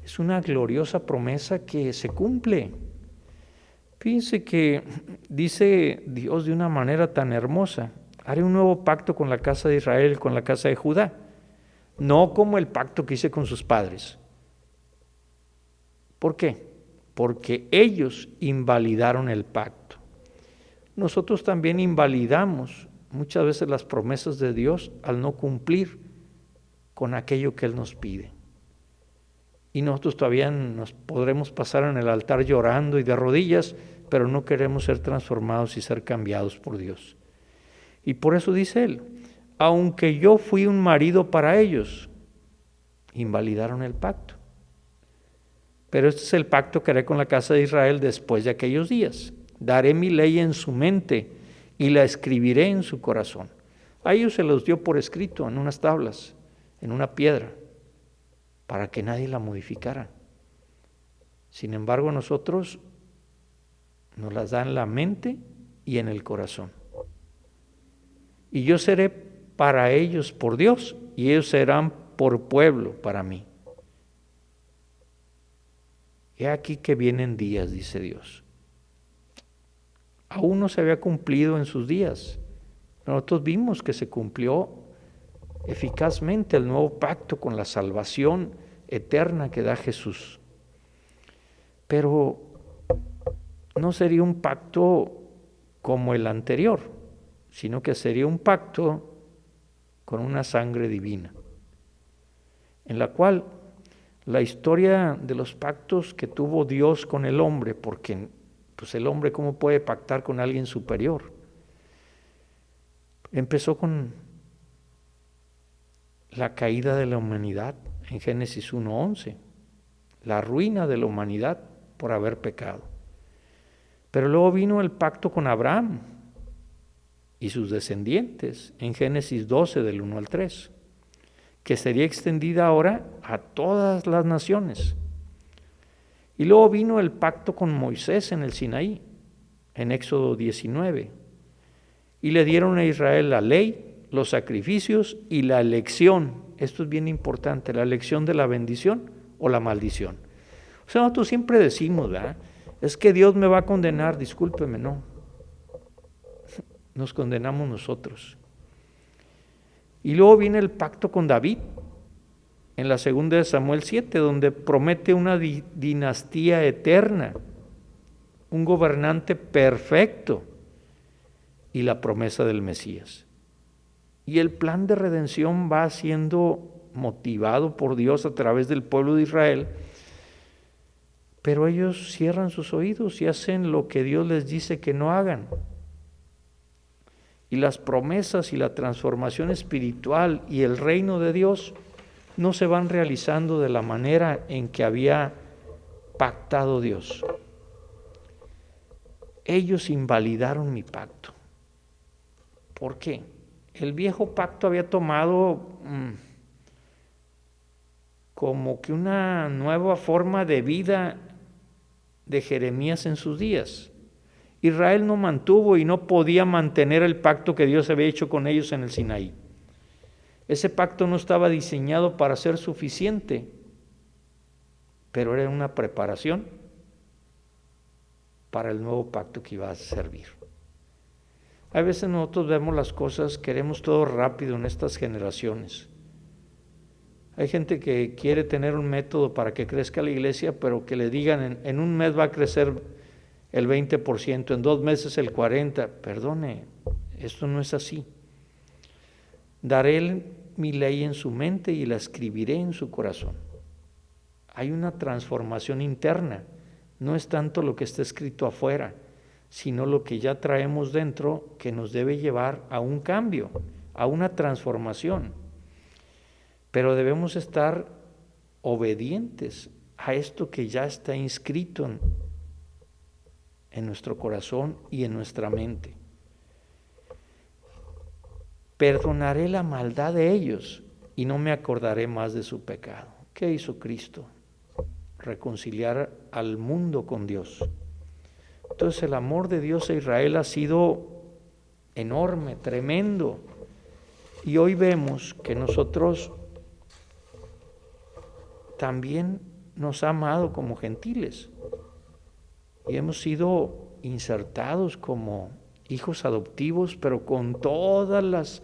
es una gloriosa promesa que se cumple. Fíjense que dice Dios de una manera tan hermosa: haré un nuevo pacto con la casa de Israel y con la casa de Judá, no como el pacto que hice con sus padres. ¿Por qué? Porque ellos invalidaron el pacto. Nosotros también invalidamos muchas veces las promesas de Dios al no cumplir con aquello que Él nos pide. Y nosotros todavía nos podremos pasar en el altar llorando y de rodillas, pero no queremos ser transformados y ser cambiados por Dios. Y por eso dice Él, aunque yo fui un marido para ellos, invalidaron el pacto. Pero este es el pacto que haré con la casa de Israel después de aquellos días. Daré mi ley en su mente y la escribiré en su corazón. A ellos se los dio por escrito en unas tablas, en una piedra, para que nadie la modificara. Sin embargo, a nosotros nos las da en la mente y en el corazón. Y yo seré para ellos por Dios, y ellos serán por pueblo para mí. He aquí que vienen días, dice Dios. Aún no se había cumplido en sus días. Nosotros vimos que se cumplió eficazmente el nuevo pacto con la salvación eterna que da Jesús. Pero no sería un pacto como el anterior, sino que sería un pacto con una sangre divina, en la cual la historia de los pactos que tuvo Dios con el hombre, porque pues el hombre ¿cómo puede pactar con alguien superior? Empezó con la caída de la humanidad en Génesis 1:11, la ruina de la humanidad por haber pecado. Pero luego vino el pacto con Abraham y sus descendientes en Génesis 12 del 1 al 3, que sería extendida ahora a todas las naciones. Y luego vino el pacto con Moisés en el Sinaí, en Éxodo 19, y le dieron a Israel la ley, los sacrificios y la elección. Esto es bien importante, la elección de la bendición o la maldición. O sea, nosotros siempre decimos, ¿verdad? Es que Dios me va a condenar. Discúlpeme, no. Nos condenamos nosotros. Y luego viene el pacto con David, en la segunda de Samuel 7, donde promete una dinastía eterna, un gobernante perfecto y la promesa del Mesías. Y el plan de redención va siendo motivado por Dios a través del pueblo de Israel, pero ellos cierran sus oídos y hacen lo que Dios les dice que no hagan. Y las promesas y la transformación espiritual y el reino de Dios no se van realizando de la manera en que había pactado Dios. Ellos invalidaron mi pacto. ¿Por qué? El viejo pacto había tomado como que una nueva forma de vida de Jeremías en sus días. Israel no mantuvo y no podía mantener el pacto que Dios había hecho con ellos en el Sinaí. Ese pacto no estaba diseñado para ser suficiente, pero era una preparación para el nuevo pacto que iba a servir. A veces nosotros vemos las cosas, queremos todo rápido en estas generaciones. Hay gente que quiere tener un método para que crezca la iglesia, pero que le digan en un mes va a crecer el 20%, en 2 meses el 40%. Perdone, esto no es así. Daré mi ley en su mente y la escribiré en su corazón. Hay una transformación interna, no es tanto lo que está escrito afuera, sino lo que ya traemos dentro que nos debe llevar a un cambio, a una transformación. Pero debemos estar obedientes a esto que ya está inscrito en nuestro corazón y en nuestra mente. Perdonaré la maldad de ellos y no me acordaré más de su pecado. ¿Qué hizo Cristo? Reconciliar al mundo con Dios. Entonces el amor de Dios a Israel ha sido enorme, tremendo. Y hoy vemos que nosotros también nos ha amado como gentiles. Y hemos sido insertados como hijos adoptivos, pero con todas las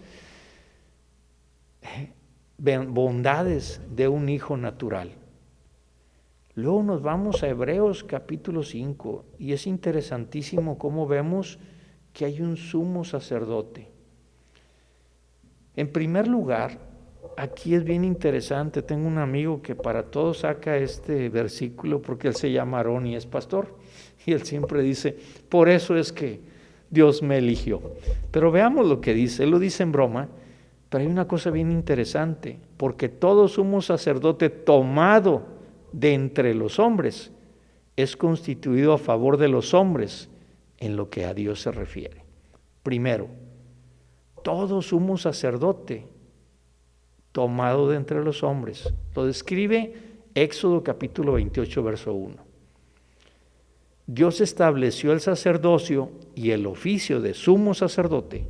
bondades de un hijo natural. Luego nos vamos a Hebreos capítulo 5 y es interesantísimo cómo vemos que hay un sumo sacerdote. En primer lugar, aquí es bien interesante, tengo un amigo que para todo saca este versículo porque él se llama Aarón y es pastor, y él siempre dice, por eso es que Dios me eligió. Pero veamos lo que dice, él lo dice en broma, pero hay una cosa bien interesante, porque todo sumo sacerdote tomado de entre los hombres es constituido a favor de los hombres en lo que a Dios se refiere. Primero, todo sumo sacerdote tomado de entre los hombres, lo describe Éxodo capítulo 28 verso 1. Dios estableció el sacerdocio y el oficio de sumo sacerdote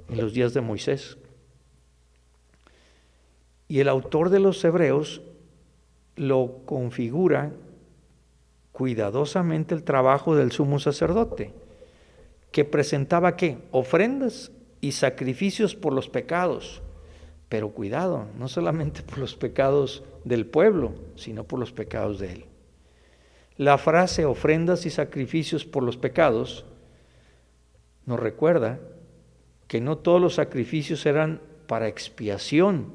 en los días de Moisés. Y el autor de los Hebreos lo configura cuidadosamente el trabajo del sumo sacerdote, que presentaba ¿qué? Ofrendas y sacrificios por los pecados, Pero cuidado, no solamente por los pecados del pueblo, sino por los pecados de él. La frase ofrendas y sacrificios por los pecados nos recuerda que no todos los sacrificios eran para expiación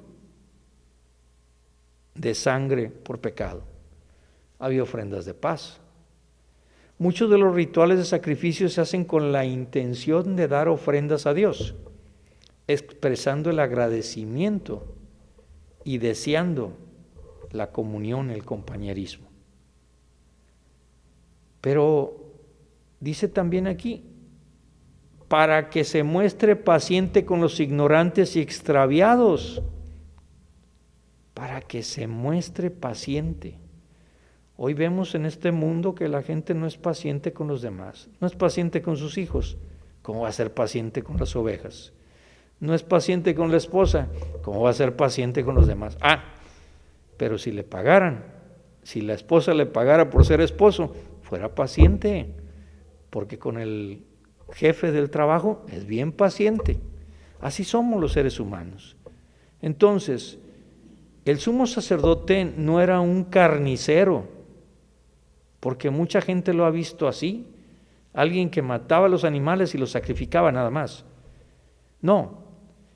de sangre por pecado. Había ofrendas de paz. Muchos de los rituales de sacrificio se hacen con la intención de dar ofrendas a Dios, expresando el agradecimiento y deseando la comunión, el compañerismo. Pero dice también aquí, para que se muestre paciente con los ignorantes y extraviados, para que se muestre paciente. Hoy vemos en este mundo que la gente no es paciente con los demás, no es paciente con sus hijos, ¿cómo va a ser paciente con las ovejas? No es paciente con la esposa, ¿cómo va a ser paciente con los demás? Pero si le pagaran, si la esposa le pagara por ser esposo, fuera paciente, porque con el jefe del trabajo es bien paciente. Así somos los seres humanos. Entonces, el sumo sacerdote no era un carnicero, porque mucha gente lo ha visto así, alguien que mataba a los animales y los sacrificaba nada más. No,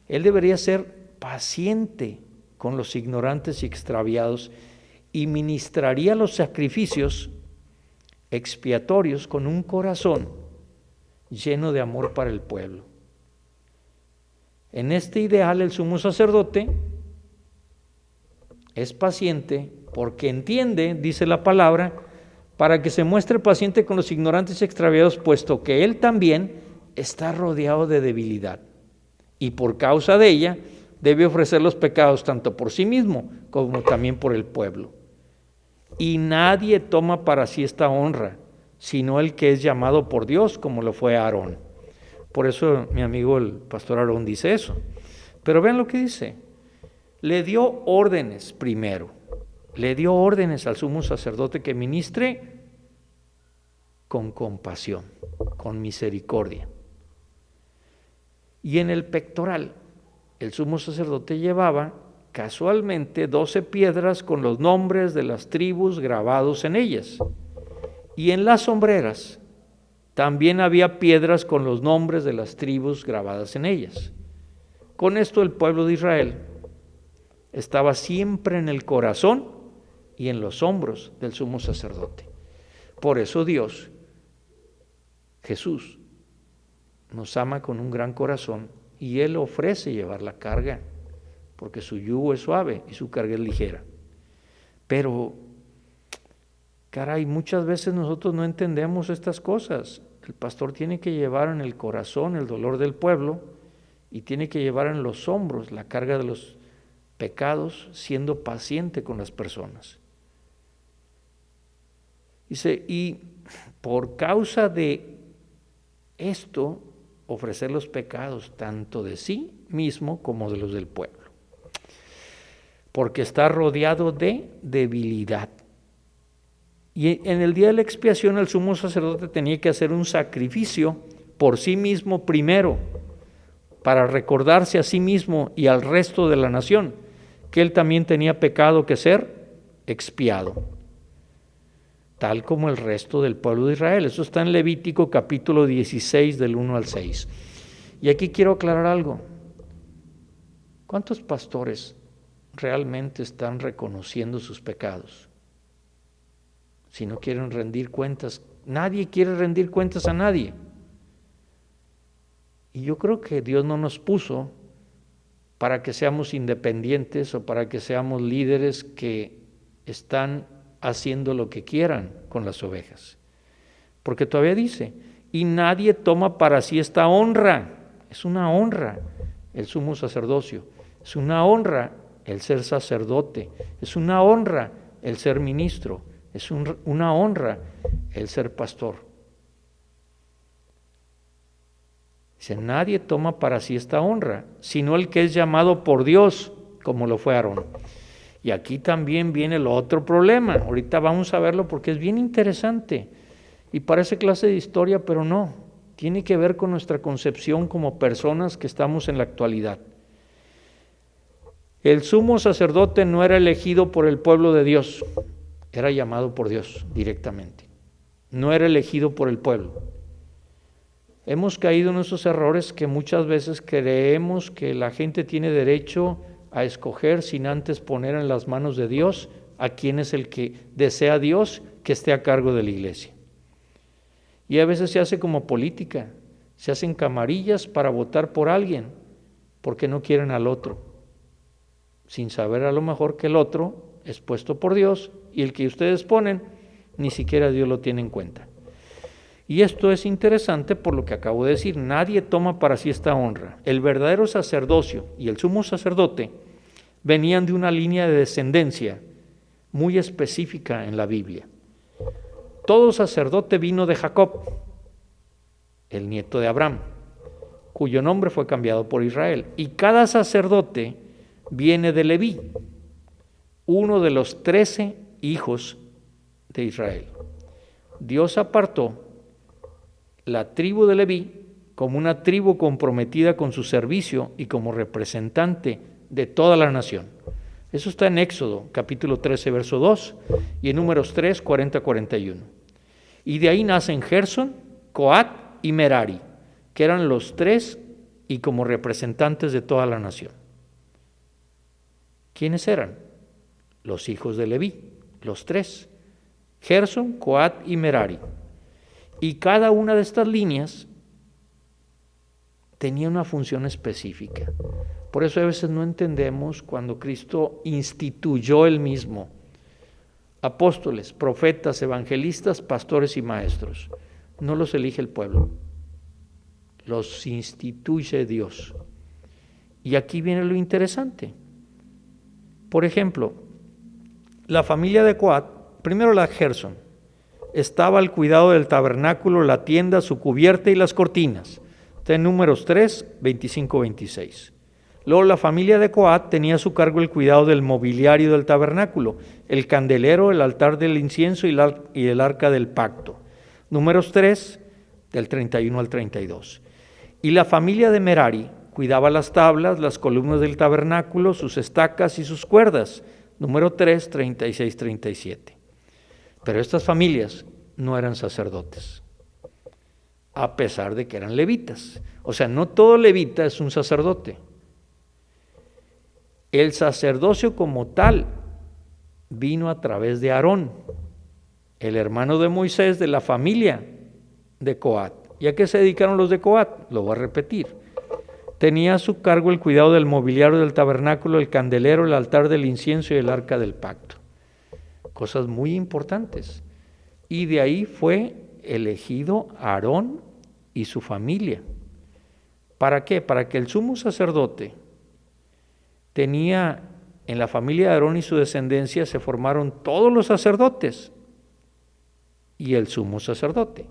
él debería ser paciente con los ignorantes y extraviados y ministraría los sacrificios expiatorios con un corazón lleno de amor para el pueblo. En este ideal el sumo sacerdote es paciente porque entiende, dice la palabra, para que se muestre paciente con los ignorantes y extraviados, puesto que él también está rodeado de debilidad y por causa de ella debe ofrecer los pecados tanto por sí mismo como también por el pueblo. Y nadie toma para sí esta honra, sino el que es llamado por Dios, como lo fue Aarón. Por eso mi amigo el pastor Aarón dice eso. Pero vean lo que dice. Le dio órdenes primero. Le dio órdenes al sumo sacerdote que ministre con compasión, con misericordia. Y en el pectoral, el sumo sacerdote llevaba casualmente 12 piedras con los nombres de las tribus grabados en ellas. Y en las sombreras también había piedras con los nombres de las tribus grabadas en ellas. Con esto el pueblo de Israel estaba siempre en el corazón y en los hombros del sumo sacerdote. Por eso Dios, Jesús, nos ama con un gran corazón y Él ofrece llevar la carga, porque su yugo es suave y su carga es ligera. Pero, caray, muchas veces nosotros no entendemos estas cosas. El pastor tiene que llevar en el corazón el dolor del pueblo y tiene que llevar en los hombros la carga de los pecados, siendo paciente con las personas. Dice, y por causa de esto, ofrecer los pecados tanto de sí mismo como de los del pueblo, porque está rodeado de debilidad. Y en el día de la expiación el sumo sacerdote tenía que hacer un sacrificio por sí mismo primero, para recordarse a sí mismo y al resto de la nación que él también tenía pecado que ser expiado, tal como el resto del pueblo de Israel. Eso está en Levítico capítulo 16 del 1 al 6. Y aquí quiero aclarar algo. ¿Cuántos pastores realmente están reconociendo sus pecados? Si no quieren rendir cuentas, nadie quiere rendir cuentas a nadie. Y yo creo que Dios no nos puso para que seamos independientes o para que seamos líderes que están haciendo lo que quieran con las ovejas. Porque todavía dice, y nadie toma para sí esta honra. Es una honra el sumo sacerdocio, es una honra el ser sacerdote, es una honra el ser ministro, es una honra el ser pastor. Dice, nadie toma para sí esta honra, sino el que es llamado por Dios, como lo fue Aarón. Y aquí también viene el otro problema. Ahorita vamos a verlo porque es bien interesante. Y parece clase de historia, pero no. Tiene que ver con nuestra concepción como personas que estamos en la actualidad. El sumo sacerdote no era elegido por el pueblo de Dios, era llamado por Dios directamente. No era elegido por el pueblo. Hemos caído en esos errores que muchas veces creemos que la gente tiene derecho a escoger sin antes poner en las manos de Dios a quien es el que desea Dios que esté a cargo de la iglesia. Y a veces se hace como política, se hacen camarillas para votar por alguien porque no quieren al otro, sin saber a lo mejor que el otro es puesto por Dios y el que ustedes ponen ni siquiera Dios lo tiene en cuenta. Y esto es interesante por lo que acabo de decir, nadie toma para sí esta honra. El verdadero sacerdocio y el sumo sacerdote venían de una línea de descendencia muy específica en la Biblia. Todo sacerdote vino de Jacob, el nieto de Abraham, cuyo nombre fue cambiado por Israel. Y cada sacerdote viene de Leví, uno de los 13 hijos de Israel. Dios apartó la tribu de Leví como una tribu comprometida con su servicio y como representante de toda la nación. Eso está en Éxodo, capítulo 13, verso 2, y en Números 3, 40-41. Y de ahí nacen Gersón, Coat y Merari, que eran los 3 y como representantes de toda la nación. ¿Quiénes eran? Los hijos de Leví, los 3, Gersón, Coat y Merari. Y cada una de estas líneas tenía una función específica. Por eso a veces no entendemos cuando Cristo instituyó él mismo apóstoles, profetas, evangelistas, pastores y maestros. No los elige el pueblo, los instituye Dios. Y aquí viene lo interesante. Por ejemplo, la familia de Coat, primero la Gersón, estaba al cuidado del tabernáculo, la tienda, su cubierta y las cortinas. Está en Números 3, 25-26. Luego la familia de Coat tenía a su cargo el cuidado del mobiliario del tabernáculo, el candelero, el altar del incienso y el arca del pacto. Números 3, del 31 al 32. Y la familia de Merari cuidaba las tablas, las columnas del tabernáculo, sus estacas y sus cuerdas. Número 3, 36-37. Pero estas familias no eran sacerdotes, a pesar de que eran levitas. O sea, no todo levita es un sacerdote. El sacerdocio como tal vino a través de Aarón, el hermano de Moisés de la familia de Coat. ¿Y a qué se dedicaron los de Coat? Lo voy a repetir. Tenía a su cargo el cuidado del mobiliario del tabernáculo, el candelero, el altar del incienso y el arca del pacto. Cosas muy importantes. Y de ahí fue elegido Aarón y su familia. ¿Para qué? Para que el sumo sacerdote tenía en la familia de Aarón y su descendencia se formaron todos los sacerdotes y el sumo sacerdote.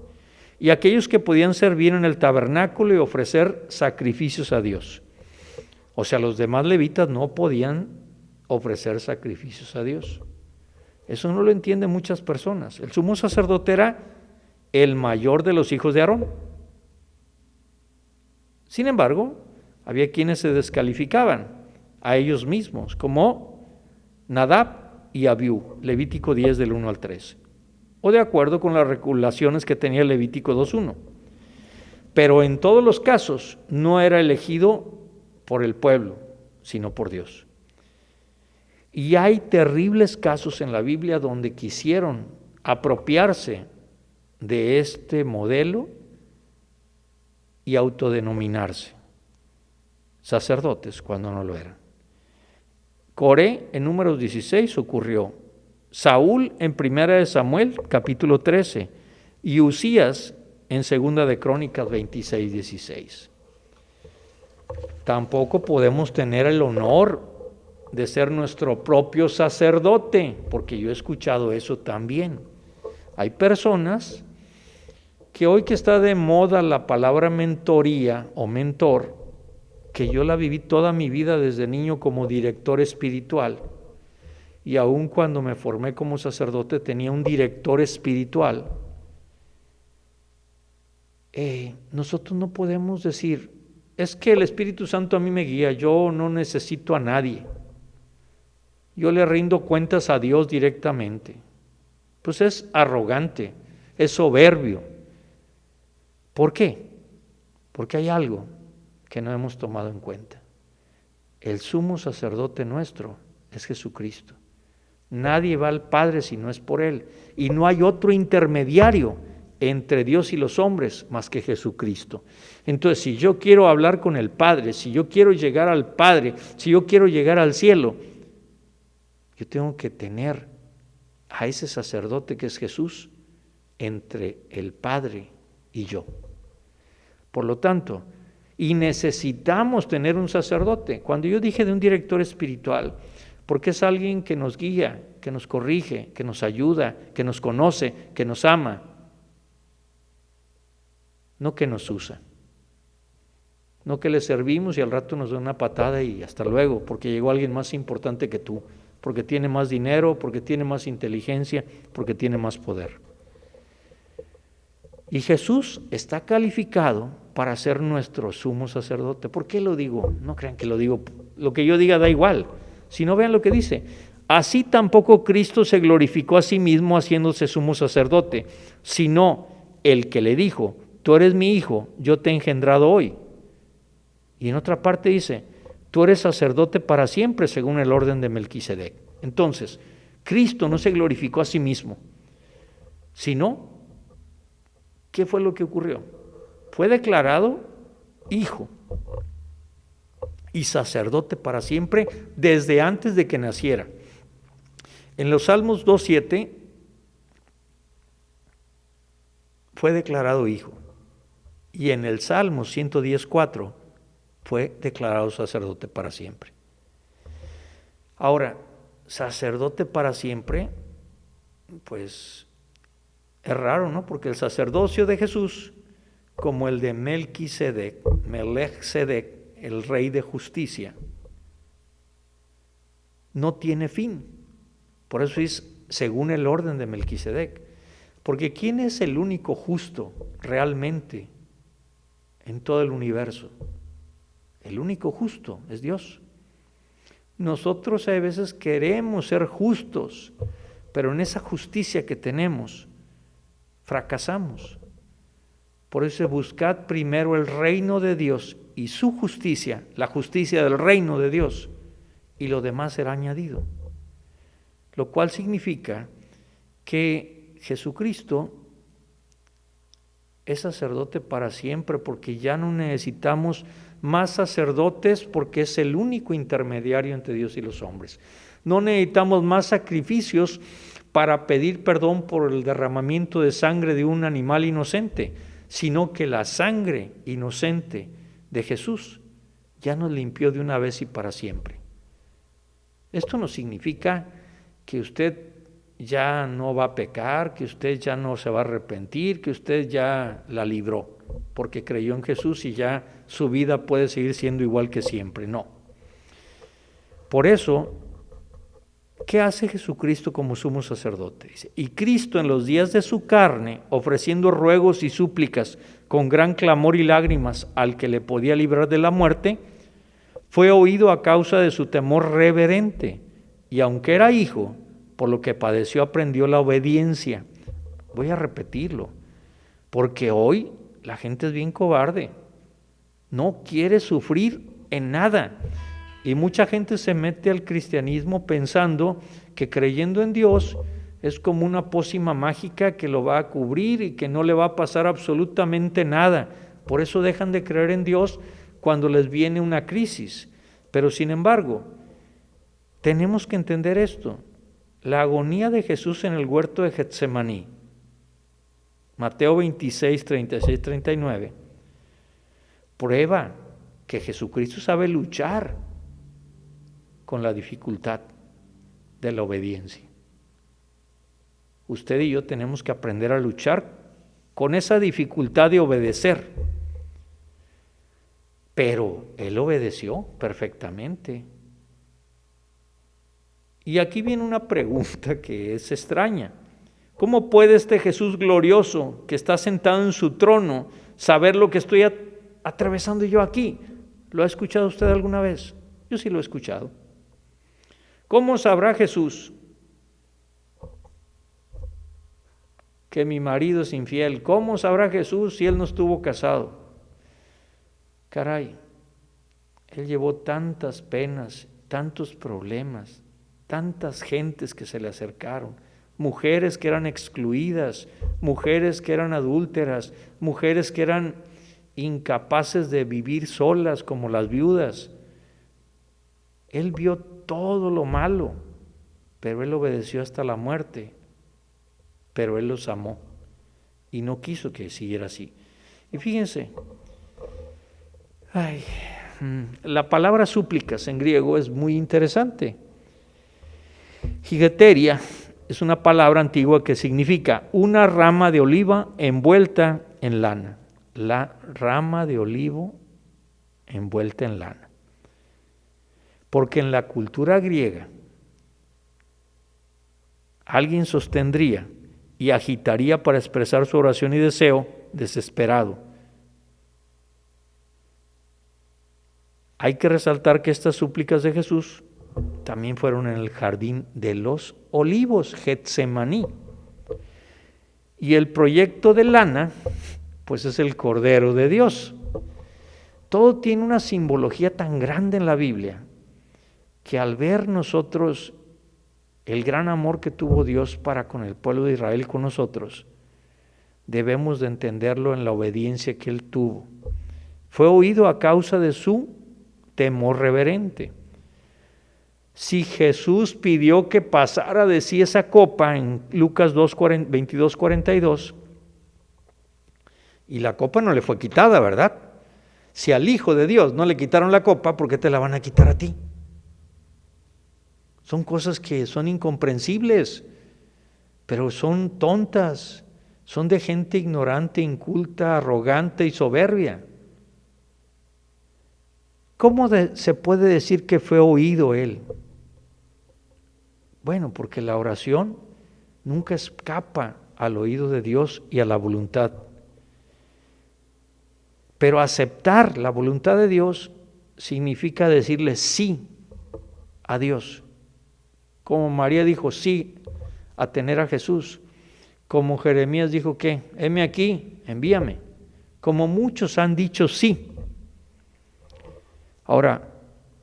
Y aquellos que podían servir en el tabernáculo y ofrecer sacrificios a Dios. O sea, los demás levitas no podían ofrecer sacrificios a Dios. Eso no lo entienden muchas personas. El sumo sacerdote era el mayor de los hijos de Aarón. Sin embargo, había quienes se descalificaban a ellos mismos, como Nadab y Abiú, Levítico 10 del 1 al 3, o de acuerdo con las regulaciones que tenía Levítico 2:1. Pero en todos los casos no era elegido por el pueblo, sino por Dios. Y hay terribles casos en la Biblia donde quisieron apropiarse de este modelo y autodenominarse sacerdotes cuando no lo eran. Coré en Números 16 ocurrió, Saúl en 1 Samuel capítulo 13 y Usías en 2 de Crónicas 26-16. Tampoco podemos tener el honor de ser nuestro propio sacerdote, porque yo he escuchado eso también. Hay personas que hoy que está de moda la palabra mentoría o mentor, que yo la viví toda mi vida desde niño como director espiritual, y aun cuando me formé como sacerdote tenía un director espiritual. Nosotros no podemos decir, es que el Espíritu Santo a mí me guía, yo no necesito a nadie. yo le rindo cuentas a Dios directamente. Pues es arrogante, es soberbio. ¿Por qué? Porque hay algo que no hemos tomado en cuenta. El sumo sacerdote nuestro es Jesucristo. Nadie va al Padre si no es por Él. Y no hay otro intermediario entre Dios y los hombres más que Jesucristo. Entonces, si yo quiero hablar con el Padre, si yo quiero llegar al Padre, si yo quiero llegar al cielo, yo tengo que tener a ese sacerdote que es Jesús entre el Padre y yo. Por lo tanto, y necesitamos tener un sacerdote. Cuando yo dije de un director espiritual, porque es alguien que nos guía, que nos corrige, que nos ayuda, que nos conoce, que nos ama, no que nos usa, no que le servimos y al rato nos da una patada y hasta luego, porque llegó alguien más importante que tú, porque tiene más dinero, porque tiene más inteligencia, porque tiene más poder. Y Jesús está calificado para ser nuestro sumo sacerdote. ¿Por qué lo digo? No crean que lo digo, lo que yo diga da igual. Si no, vean lo que dice. Así tampoco Cristo se glorificó a sí mismo haciéndose sumo sacerdote, sino el que le dijo, tú eres mi hijo, yo te he engendrado hoy. Y en otra parte dice, tú eres sacerdote para siempre según el orden de Melquisedec. Entonces, Cristo no se glorificó a sí mismo, sino, ¿qué fue lo que ocurrió? Fue declarado hijo y sacerdote para siempre desde antes de que naciera. En los Salmos 2:7 fue declarado hijo y en el Salmo 110:4 fue declarado sacerdote para siempre. Ahora, sacerdote para siempre, pues es raro, ¿no? Porque el sacerdocio de Jesús, como el de Melquisedec, el rey de justicia, no tiene fin. Por eso es según el orden de Melquisedec. Porque ¿quién es el único justo realmente en todo el universo? El único justo es Dios. Nosotros a veces queremos ser justos, pero en esa justicia que tenemos, fracasamos. Por eso buscad primero el reino de Dios y su justicia, la justicia del reino de Dios, y lo demás será añadido. Lo cual significa que Jesucristo es sacerdote para siempre, porque ya no necesitamos más sacerdotes, porque es el único intermediario entre Dios y los hombres. No necesitamos más sacrificios para pedir perdón por el derramamiento de sangre de un animal inocente, sino que la sangre inocente de Jesús ya nos limpió de una vez y para siempre. Esto no significa que usted ya no va a pecar, que usted ya no se va a arrepentir, que usted ya la libró, porque creyó en Jesús y ya su vida puede seguir siendo igual que siempre. No. Por eso, ¿qué hace Jesucristo como sumo sacerdote? Dice, y Cristo en los días de su carne, ofreciendo ruegos y súplicas con gran clamor y lágrimas al que le podía librar de la muerte, fue oído a causa de su temor reverente, y aunque era hijo, por lo que padeció aprendió la obediencia. Voy a repetirlo, porque hoy la gente es bien cobarde, no quiere sufrir en nada. Y mucha gente se mete al cristianismo pensando que creyendo en Dios es como una pócima mágica que lo va a cubrir y que no le va a pasar absolutamente nada. Por eso dejan de creer en Dios cuando les viene una crisis. Pero sin embargo, tenemos que entender esto. La agonía de Jesús en el huerto de Getsemaní, Mateo 26, 36, 39, prueba que Jesucristo sabe luchar con la dificultad de la obediencia. Usted y yo tenemos que aprender a luchar con esa dificultad de obedecer. Pero Él obedeció perfectamente. Y aquí viene una pregunta que es extraña. ¿Cómo puede este Jesús glorioso que está sentado en su trono saber lo que estoy atravesando yo aquí? ¿Lo ha escuchado usted alguna vez? Yo sí lo he escuchado. ¿Cómo sabrá Jesús que mi marido es infiel? ¿Cómo sabrá Jesús si él no estuvo casado? Caray, él llevó tantas penas, tantos problemas, tantas gentes que se le acercaron, mujeres que eran excluidas, mujeres que eran adúlteras, mujeres que eran incapaces de vivir solas como las viudas. Él vio todo lo malo, pero él obedeció hasta la muerte, pero él los amó y no quiso que siguiera así. Y fíjense, la palabra súplicas en griego es muy interesante. Higeteria es una palabra antigua que significa una rama de oliva envuelta en lana. La rama de olivo envuelta en lana. Porque en la cultura griega alguien sostendría y agitaría para expresar su oración y deseo desesperado. Hay que resaltar que estas súplicas de Jesús también fueron en el jardín de los olivos, Getsemaní. Y el proyecto de lana, pues es el Cordero de Dios. Todo tiene una simbología tan grande en la Biblia que al ver nosotros el gran amor que tuvo Dios para con el pueblo de Israel y con nosotros, debemos de entenderlo en la obediencia que Él tuvo. Fue oído a causa de su temor reverente. Si Jesús pidió que pasara de sí esa copa en Lucas 22:42, y la copa no le fue quitada, ¿verdad? Si al Hijo de Dios no le quitaron la copa, ¿por qué te la van a quitar a ti? Son cosas que son incomprensibles, pero son tontas, son de gente ignorante, inculta, arrogante y soberbia. ¿Cómo se puede decir que fue oído él? Bueno, porque la oración nunca escapa al oído de Dios y a la voluntad. Pero aceptar la voluntad de Dios significa decirle sí a Dios. Como María dijo sí a tener a Jesús. Como Jeremías dijo que, heme aquí, envíame. Como muchos han dicho sí. Ahora,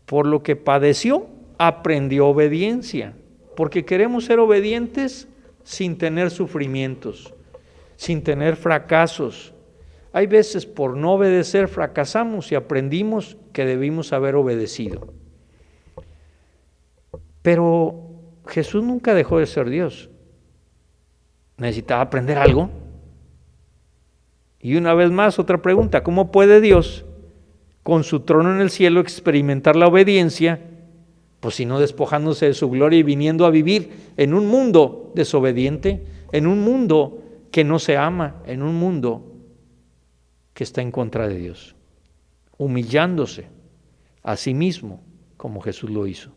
por lo que padeció, aprendió obediencia. Porque queremos ser obedientes sin tener sufrimientos, sin tener fracasos. Hay veces por no obedecer fracasamos y aprendimos que debimos haber obedecido. Pero Jesús nunca dejó de ser Dios. Necesitaba aprender algo. Y una vez más, otra pregunta: ¿cómo puede Dios, con su trono en el cielo, experimentar la obediencia? Pues si no despojándose de su gloria y viniendo a vivir en un mundo desobediente, en un mundo que no se ama, en un mundo que está en contra de Dios, humillándose a sí mismo como Jesús lo hizo.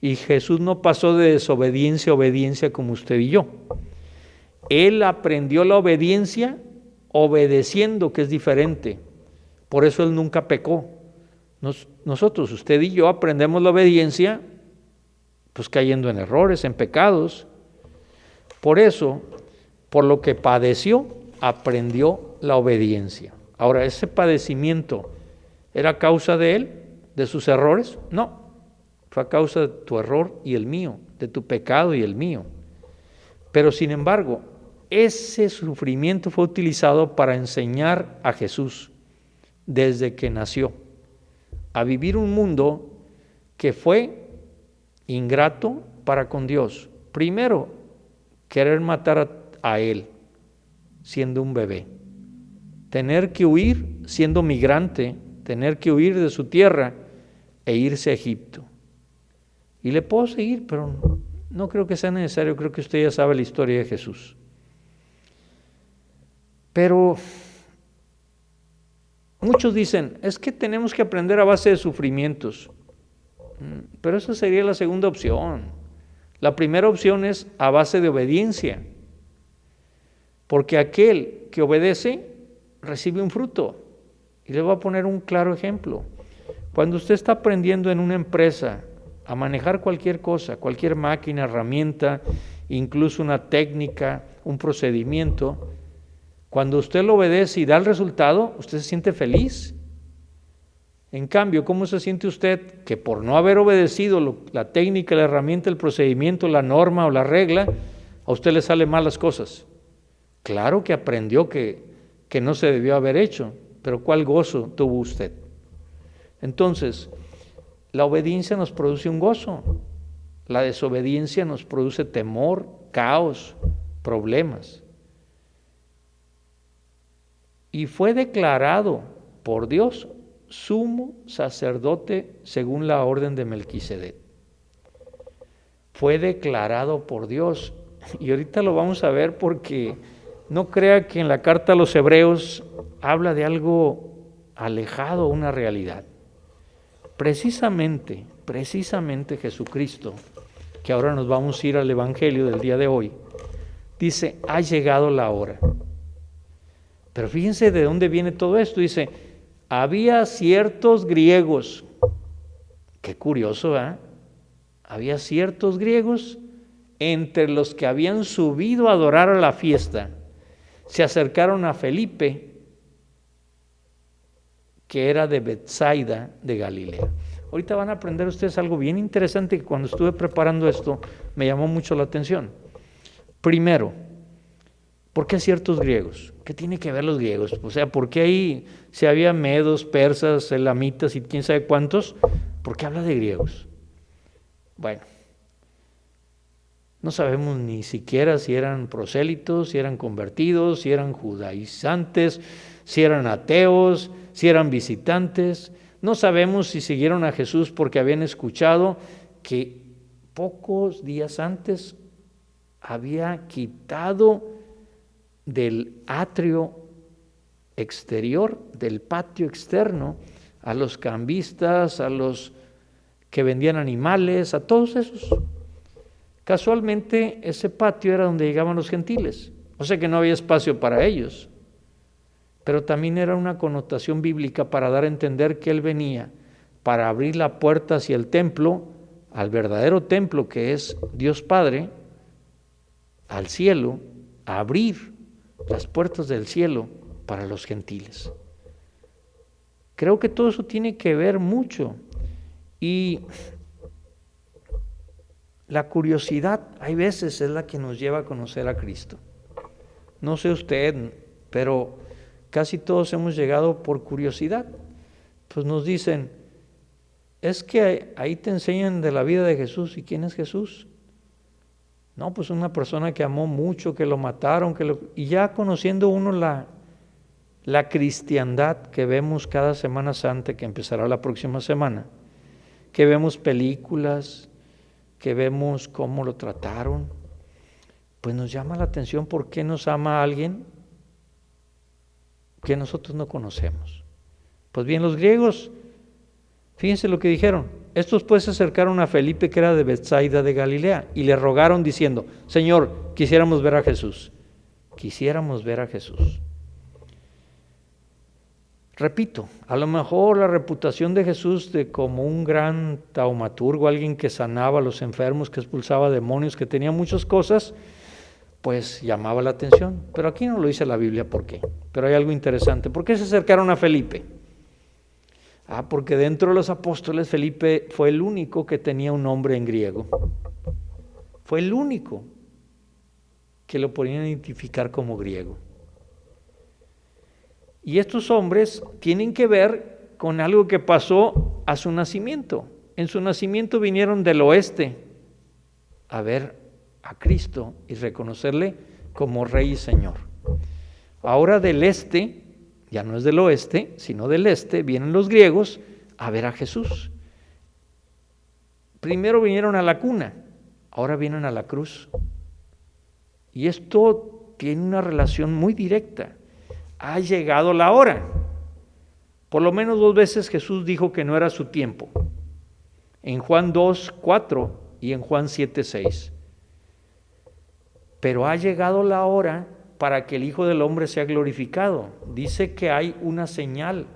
Y Jesús no pasó de desobediencia a obediencia como usted y yo. Él aprendió la obediencia obedeciendo, que es diferente. Por eso Él nunca pecó. Nosotros, usted y yo, aprendemos la obediencia pues cayendo en errores, en pecados. Por eso, por lo que padeció, aprendió la obediencia. Ahora, ¿ese padecimiento era causa de él, de sus errores? No, fue a causa de tu error y el mío, de tu pecado y el mío. Pero sin embargo, ese sufrimiento fue utilizado para enseñar a Jesús desde que nació a vivir un mundo que fue ingrato para con Dios. Primero, querer matar a él siendo un bebé, tener que huir siendo migrante, tener que huir de su tierra e irse a Egipto. Y le puedo seguir, pero no creo que sea necesario, creo que usted ya sabe la historia de Jesús. Pero muchos dicen, es que tenemos que aprender a base de sufrimientos. Pero esa sería la segunda opción. La primera opción es a base de obediencia. Porque aquel que obedece recibe un fruto. Y le voy a poner un claro ejemplo. Cuando usted está aprendiendo en una empresa a manejar cualquier cosa, cualquier máquina, herramienta, incluso una técnica, un procedimiento. Cuando usted lo obedece y da el resultado, usted se siente feliz. En cambio, ¿cómo se siente usted que por no haber obedecido la técnica, la herramienta, el procedimiento, la norma o la regla, a usted le salen mal las cosas? Claro que aprendió que no se debió haber hecho, pero ¿cuál gozo tuvo usted? Entonces, la obediencia nos produce un gozo, la desobediencia nos produce temor, caos, problemas. Y fue declarado por Dios sumo sacerdote según la orden de Melquisedec. Fue declarado por Dios, y ahorita lo vamos a ver porque no crea que en la carta a los Hebreos habla de algo alejado, una realidad. Precisamente Jesucristo, que ahora nos vamos a ir al Evangelio del día de hoy, dice, ha llegado la hora. Pero fíjense de dónde viene todo esto. Dice, había ciertos griegos, qué curioso, ¿eh? Había ciertos griegos entre los que habían subido a adorar a la fiesta, se acercaron a Felipe, que era de Betsaida de Galilea. Ahorita van a aprender ustedes algo bien interesante que cuando estuve preparando esto me llamó mucho la atención. Primero, ¿por qué ciertos griegos? ¿Qué tiene que ver los griegos? O sea, ¿por qué ahí si había medos, persas, elamitas y quién sabe cuántos? ¿Por qué habla de griegos? Bueno, no sabemos ni siquiera si eran prosélitos, si eran convertidos, si eran judaizantes, si eran ateos, si eran visitantes. No sabemos si siguieron a Jesús porque habían escuchado que pocos días antes había quitado del atrio exterior, del patio externo, a los cambistas, a los que vendían animales, a todos esos. Casualmente ese patio era donde llegaban los gentiles, o sea que no había espacio para ellos, pero también era una connotación bíblica para dar a entender que Él venía para abrir la puerta hacia el templo, al verdadero templo que es Dios Padre, al cielo, a abrir las puertas del cielo para los gentiles. Creo que todo eso tiene que ver mucho, y la curiosidad hay veces es la que nos lleva a conocer a Cristo. No sé usted, pero casi todos hemos llegado por curiosidad. Pues nos dicen, es que ahí te enseñan de la vida de Jesús. ¿Y quién es Jesús? No, pues una persona que amó mucho, que lo mataron, y ya conociendo uno la cristiandad que vemos cada Semana Santa, que empezará la próxima semana, que vemos películas, que vemos cómo lo trataron, pues nos llama la atención por qué nos ama a alguien que nosotros no conocemos. Pues bien, los griegos, fíjense lo que dijeron. Estos pues se acercaron a Felipe, que era de Betsaida de Galilea, y le rogaron diciendo, Señor, quisiéramos ver a Jesús. Quisiéramos ver a Jesús. Repito, a lo mejor la reputación de Jesús de como un gran taumaturgo, alguien que sanaba a los enfermos, que expulsaba demonios, que tenía muchas cosas, pues llamaba la atención. Pero aquí no lo dice la Biblia por qué. Pero hay algo interesante. ¿Por qué se acercaron a Felipe? Porque dentro de los apóstoles Felipe fue el único que tenía un nombre en griego. Fue el único que lo podían identificar como griego. Y estos hombres tienen que ver con algo que pasó a su nacimiento. En su nacimiento vinieron del oeste a ver a Cristo y reconocerle como Rey y Señor. Ahora del este, ya no es del oeste, sino del este, vienen los griegos a ver a Jesús. Primero vinieron a la cuna, ahora vienen a la cruz. Y esto tiene una relación muy directa. Ha llegado la hora. Por lo menos 2 veces Jesús dijo que no era su tiempo. En Juan 2:4 y en Juan 7:6. Pero ha llegado la hora para que el Hijo del Hombre sea glorificado. Dice que hay una señal.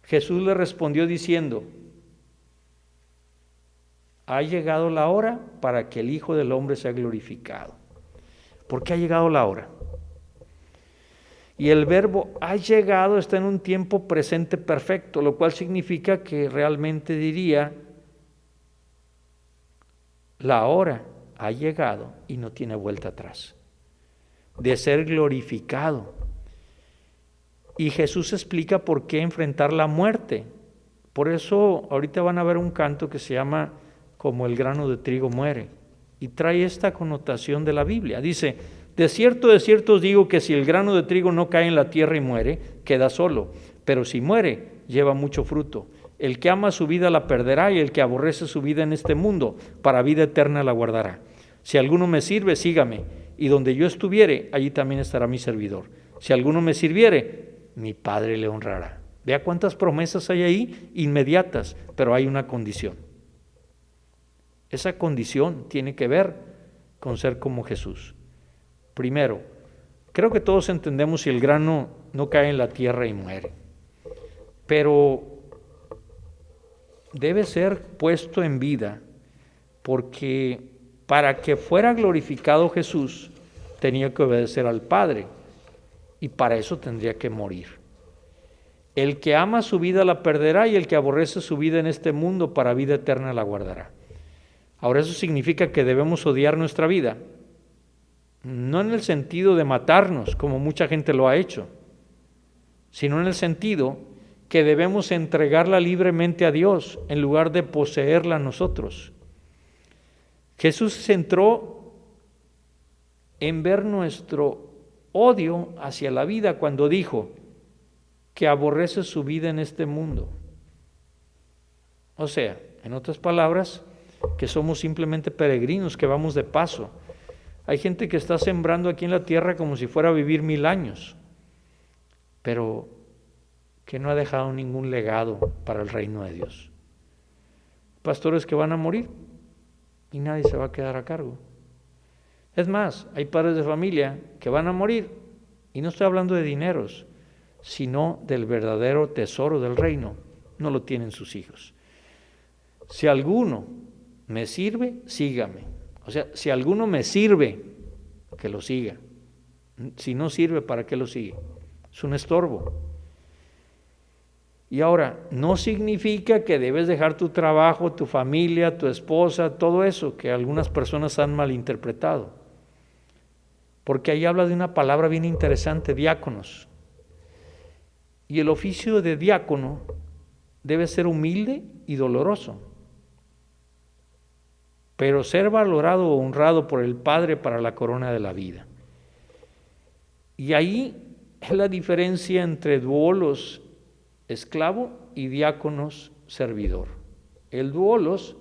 Jesús le respondió diciendo, ha llegado la hora para que el Hijo del Hombre sea glorificado. ¿Por qué ha llegado la hora? Y el verbo ha llegado está en un tiempo presente perfecto, lo cual significa que realmente diría, la hora ha llegado y no tiene vuelta atrás, de ser glorificado. Y Jesús explica por qué enfrentar la muerte. Por eso ahorita van a ver un canto que se llama Como el grano de trigo muere, y trae esta connotación de la Biblia. Dice, de cierto os digo que si el grano de trigo no cae en la tierra y muere, queda solo, pero si muere, lleva mucho fruto. El que ama su vida la perderá, y el que aborrece su vida en este mundo, para vida eterna la guardará. Si alguno me sirve, sígame, y donde yo estuviere, allí también estará mi servidor. Si alguno me sirviere, mi Padre le honrará. Vea cuántas promesas hay ahí, inmediatas, pero hay una condición. Esa condición tiene que ver con ser como Jesús. Primero, creo que todos entendemos si el grano no cae en la tierra y muere, pero debe ser puesto en vida, porque para que fuera glorificado Jesús tenía que obedecer al Padre, y para eso tendría que morir. El que ama su vida la perderá, y el que aborrece su vida en este mundo para vida eterna la guardará. Ahora, eso significa que debemos odiar nuestra vida, no en el sentido de matarnos, como mucha gente lo ha hecho, sino en el sentido que debemos entregarla libremente a Dios en lugar de poseerla nosotros. Jesús se centró en ver nuestro odio hacia la vida cuando dijo que aborrece su vida en este mundo. O sea, en otras palabras, que somos simplemente peregrinos, que vamos de paso. Hay gente que está sembrando aquí en la tierra como si fuera a vivir 1000 años, pero que no ha dejado ningún legado para el reino de Dios. Pastores que van a morir y nadie se va a quedar a cargo. Es más, hay padres de familia que van a morir, y no estoy hablando de dineros, sino del verdadero tesoro del reino. No lo tienen sus hijos. Si alguno me sirve, sígame. O sea, si alguno me sirve, que lo siga. Si no sirve, ¿para qué lo sigue? Es un estorbo. Y ahora, no significa que debes dejar tu trabajo, tu familia, tu esposa, todo eso que algunas personas han malinterpretado. Porque ahí habla de una palabra bien interesante, diáconos. Y el oficio de diácono debe ser humilde y doloroso, pero ser valorado o honrado por el Padre para la corona de la vida. Y ahí es la diferencia entre duolos, esclavo, y diáconos, servidor. El duolos,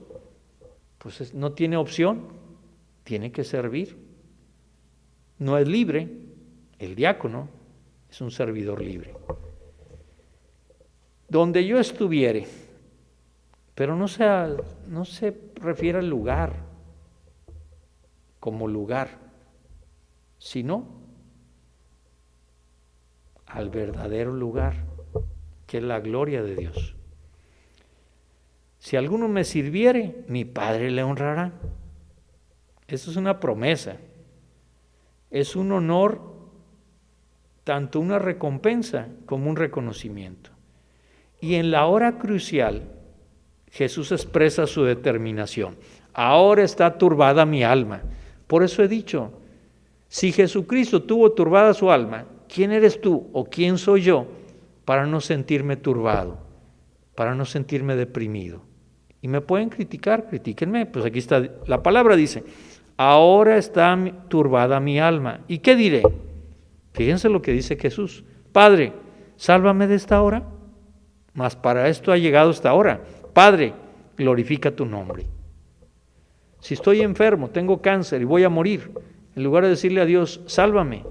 pues no tiene opción, tiene que servir. No es libre, el diácono es un servidor libre. Donde yo estuviere, pero no se refiere al lugar como lugar, sino al verdadero lugar, que es la gloria de Dios. Si alguno me sirviere, mi Padre le honrará. Eso es una promesa, es un honor, tanto una recompensa como un reconocimiento. Y en la hora crucial, Jesús expresa su determinación. Ahora está turbada mi alma. Por eso he dicho, si Jesucristo tuvo turbada su alma, ¿quién eres tú o quién soy yo para no sentirme turbado, para no sentirme deprimido? Y me pueden criticar, critíquenme, pues aquí está, la palabra dice, ahora está turbada mi alma. ¿Y qué diré? Fíjense lo que dice Jesús. Padre, sálvame de esta hora, mas para esto ha llegado esta hora. Padre, glorifica tu nombre. Si estoy enfermo, tengo cáncer y voy a morir, en lugar de decirle a Dios, sálvame,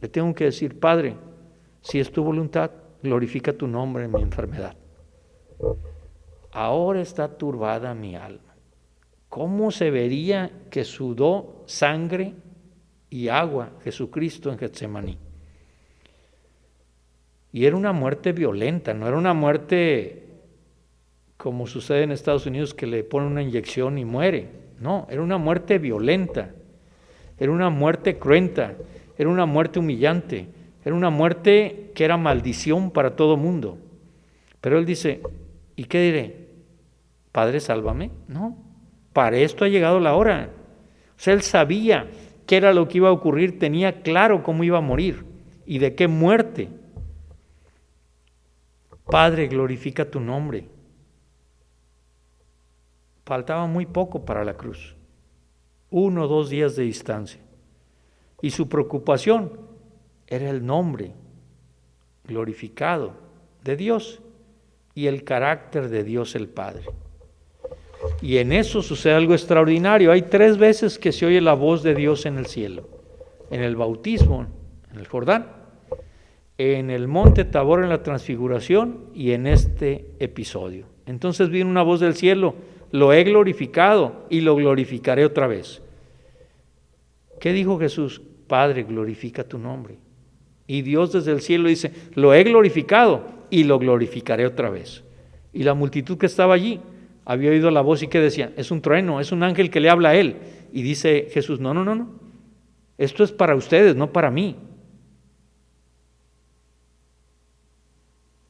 le tengo que decir, Padre, si es tu voluntad, glorifica tu nombre en mi enfermedad. Ahora está turbada mi alma. ¿Cómo se vería que sudó sangre y agua Jesucristo en Getsemaní? Y era una muerte violenta, no era una muerte como sucede en Estados Unidos, que le ponen una inyección y muere. No, era una muerte violenta, era una muerte cruenta, era una muerte humillante, era una muerte que era maldición para todo mundo. Pero él dice, ¿y qué diré? Padre, sálvame. No, para esto ha llegado la hora. O sea, él sabía qué era lo que iba a ocurrir, tenía claro cómo iba a morir y de qué muerte. Padre, glorifica tu nombre. Faltaba muy poco para la cruz, 1 o 2 días de distancia. Y su preocupación era el nombre glorificado de Dios y el carácter de Dios el Padre. Y en eso sucede algo extraordinario. Hay 3 veces que se oye la voz de Dios en el cielo: en el bautismo, en el Jordán, en el monte Tabor en la transfiguración y en este episodio. Entonces viene una voz del cielo: lo he glorificado y lo glorificaré otra vez. ¿Qué dijo Jesús? Padre, glorifica tu nombre. Y Dios desde el cielo dice: lo he glorificado y lo glorificaré otra vez. Y la multitud que estaba allí había oído la voz y que decía: es un trueno, es un ángel que le habla a él. Y dice Jesús: no, esto es para ustedes, no para mí.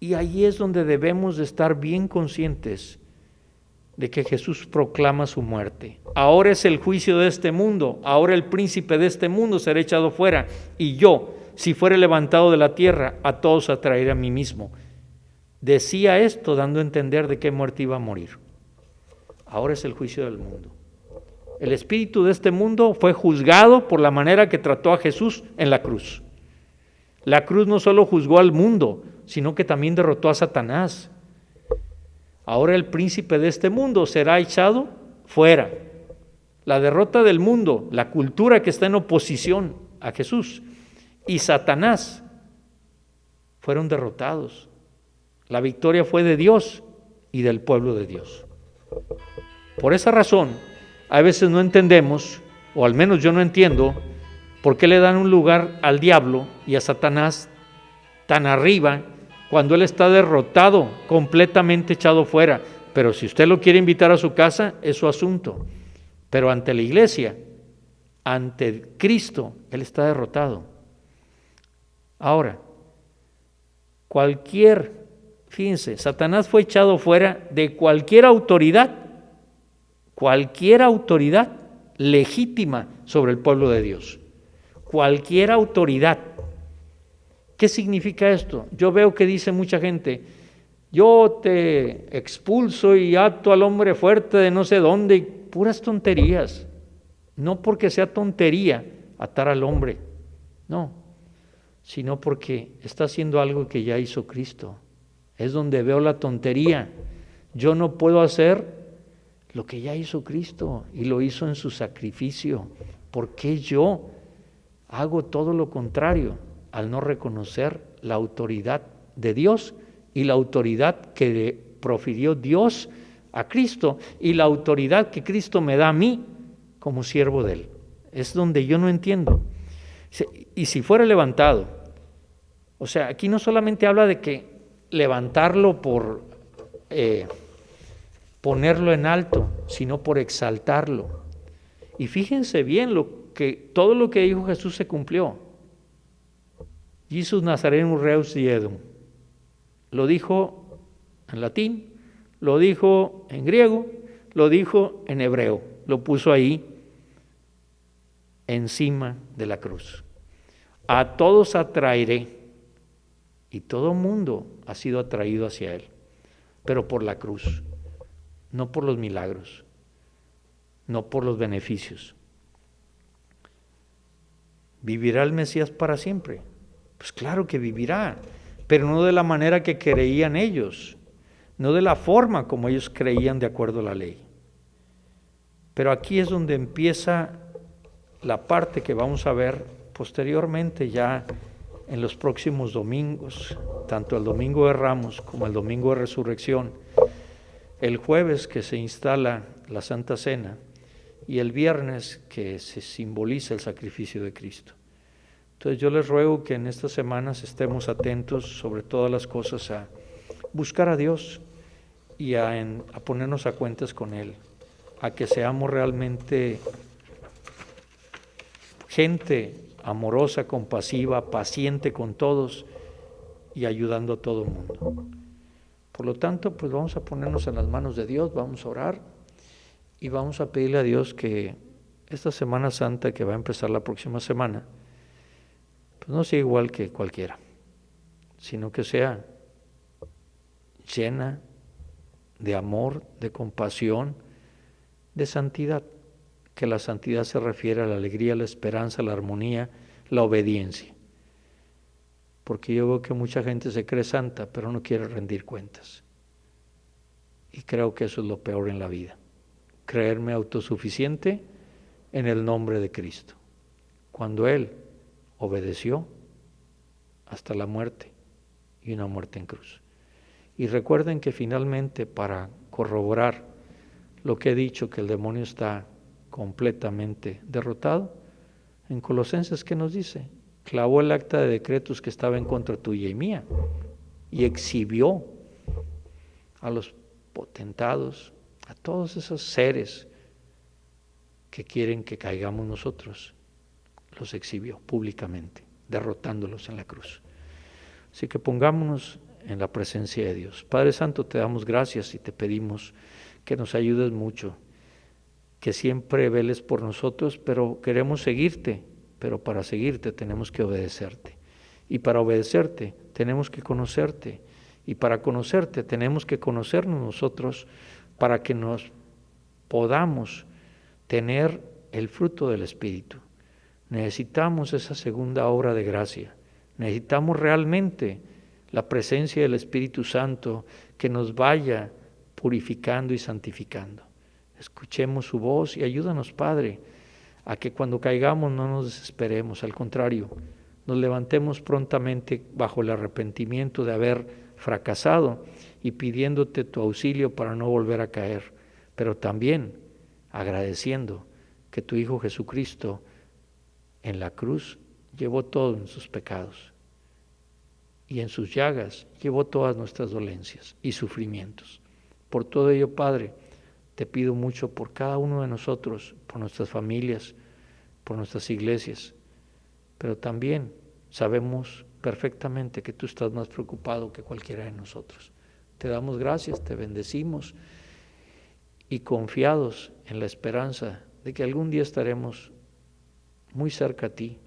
Y ahí es donde debemos de estar bien conscientes de que Jesús proclama su muerte. Ahora es el juicio de este mundo, ahora el príncipe de este mundo será echado fuera, y yo, si fuere levantado de la tierra, a todos atraeré a mí mismo. Decía esto dando a entender de qué muerte iba a morir. Ahora es el juicio del mundo. El espíritu de este mundo fue juzgado por la manera que trató a Jesús en la cruz. La cruz no solo juzgó al mundo, sino que también derrotó a Satanás. Ahora el príncipe de este mundo será echado fuera. La derrota del mundo, la cultura que está en oposición a Jesús y Satanás fueron derrotados. La victoria fue de Dios y del pueblo de Dios. Por esa razón, a veces no entendemos, o al menos yo no entiendo, por qué le dan un lugar al diablo y a Satanás tan arriba, cuando él está derrotado, completamente echado fuera. Pero si usted lo quiere invitar a su casa, es su asunto. Pero ante la iglesia, ante Cristo, él está derrotado. Ahora, fíjense, Satanás fue echado fuera de cualquier autoridad legítima sobre el pueblo de Dios. Cualquier autoridad. ¿Qué significa esto? Yo veo que dice mucha gente: yo te expulso y ato al hombre fuerte de no sé dónde, y puras tonterías. No porque sea tontería atar al hombre, no, sino porque está haciendo algo que ya hizo Cristo. Es donde veo la tontería. Yo no puedo hacer lo que ya hizo Cristo y lo hizo en su sacrificio. ¿Por qué yo hago todo lo contrario? Al no reconocer la autoridad de Dios y la autoridad que profirió Dios a Cristo y la autoridad que Cristo me da a mí como siervo de Él. Es donde yo no entiendo. Y si fuera levantado, o sea, aquí no solamente habla de que levantarlo por ponerlo en alto, sino por exaltarlo. Y fíjense bien, todo lo que dijo Jesús se cumplió. Jesus Nazarenus Reus Diedum. Lo dijo en latín, lo dijo en griego, lo dijo en hebreo. Lo puso ahí encima de la cruz. A todos atraeré, y todo mundo ha sido atraído hacia Él, pero por la cruz, no por los milagros, no por los beneficios. ¿Vivirá el Mesías para siempre? Pues claro que vivirá, pero no de la manera que creían ellos, no de la forma como ellos creían de acuerdo a la ley. Pero aquí es donde empieza la parte que vamos a ver posteriormente ya en los próximos domingos, tanto el domingo de Ramos como el domingo de Resurrección, el jueves que se instala la Santa Cena y el viernes que se simboliza el sacrificio de Cristo. Entonces yo les ruego que en estas semanas estemos atentos sobre todas las cosas a buscar a Dios y a ponernos a cuentas con Él, a que seamos realmente gente amorosa, compasiva, paciente con todos y ayudando a todo el mundo. Por lo tanto, pues vamos a ponernos en las manos de Dios, vamos a orar y vamos a pedirle a Dios que esta Semana Santa que va a empezar la próxima semana, pues no sea igual que cualquiera, sino que sea llena de amor, de compasión, de santidad, que la santidad se refiere a la alegría, la esperanza, la armonía, la obediencia. Porque yo veo que mucha gente se cree santa, pero no quiere rendir cuentas. Y creo que eso es lo peor en la vida, creerme autosuficiente en el nombre de Cristo, cuando Él obedeció hasta la muerte y una muerte en cruz. Y recuerden que finalmente, para corroborar lo que he dicho, que el demonio está completamente derrotado, en Colosenses, ¿qué nos dice? Clavó el acta de decretos que estaba en contra tuya y mía y exhibió a los potentados, a todos esos seres que quieren que caigamos nosotros. Los exhibió públicamente, derrotándolos en la cruz. Así que pongámonos en la presencia de Dios. Padre Santo, te damos gracias y te pedimos que nos ayudes mucho, que siempre veles por nosotros, pero queremos seguirte, pero para seguirte tenemos que obedecerte. Y para obedecerte tenemos que conocerte. Y para conocerte tenemos que conocernos nosotros para que nos podamos tener el fruto del Espíritu. Necesitamos esa segunda obra de gracia. Necesitamos realmente la presencia del Espíritu Santo que nos vaya purificando y santificando. Escuchemos su voz y ayúdanos, Padre, a que cuando caigamos no nos desesperemos, al contrario, nos levantemos prontamente bajo el arrepentimiento de haber fracasado y pidiéndote tu auxilio para no volver a caer, pero también agradeciendo que tu Hijo Jesucristo en la cruz llevó todos nuestros pecados y en sus llagas llevó todas nuestras dolencias y sufrimientos. Por todo ello, Padre, te pido mucho por cada uno de nosotros, por nuestras familias, por nuestras iglesias, pero también sabemos perfectamente que tú estás más preocupado que cualquiera de nosotros. Te damos gracias, te bendecimos y confiados en la esperanza de que algún día estaremos muy cerca a ti.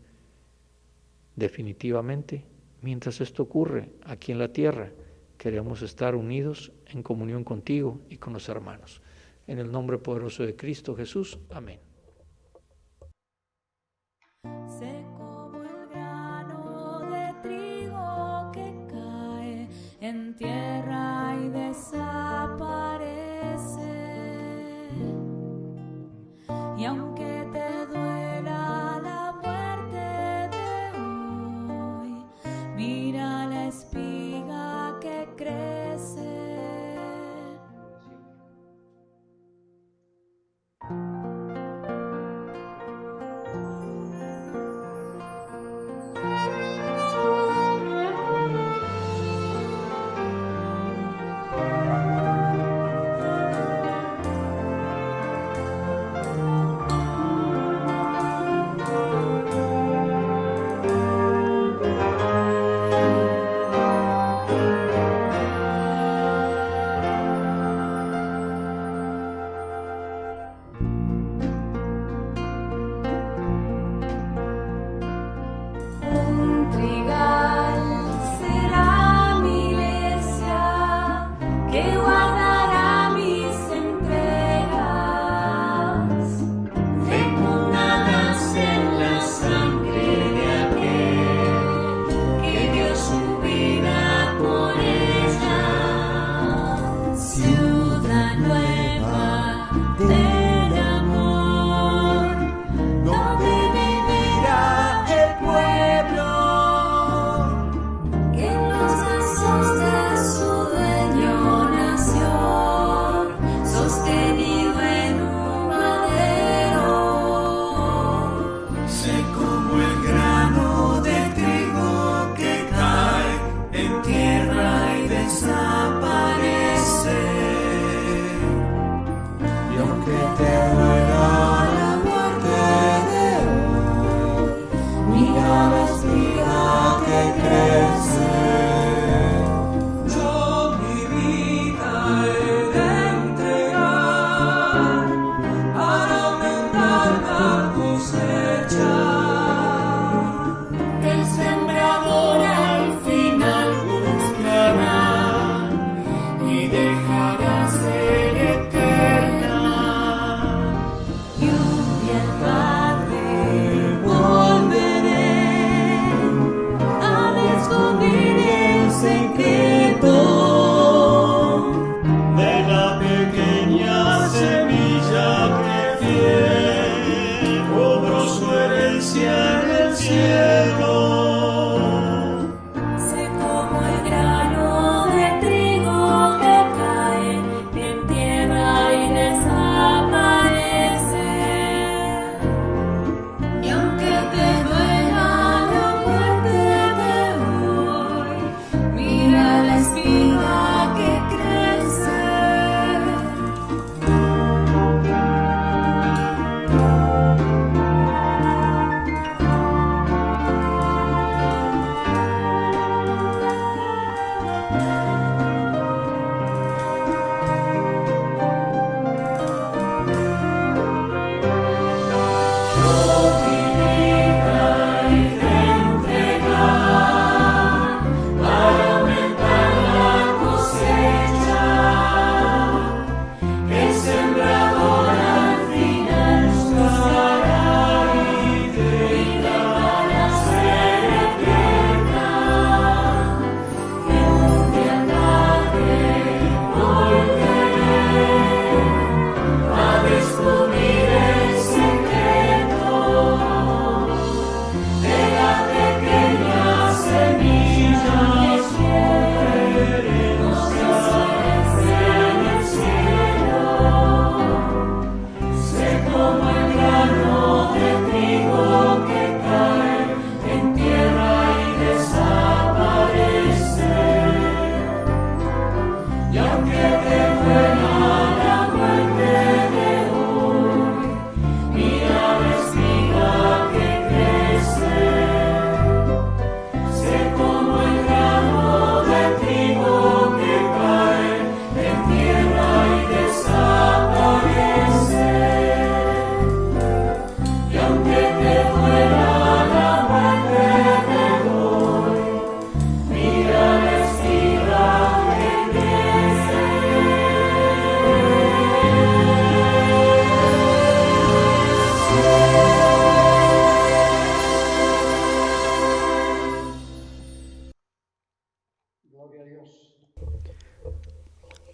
Definitivamente, mientras esto ocurre aquí en la tierra, queremos estar unidos en comunión contigo y con los hermanos. En el nombre poderoso de Cristo Jesús. Amén. Sé como el grano de trigo que cae en tierra y desaparece. Y aunque te duela la muerte de hoy, mira la espiga que crece.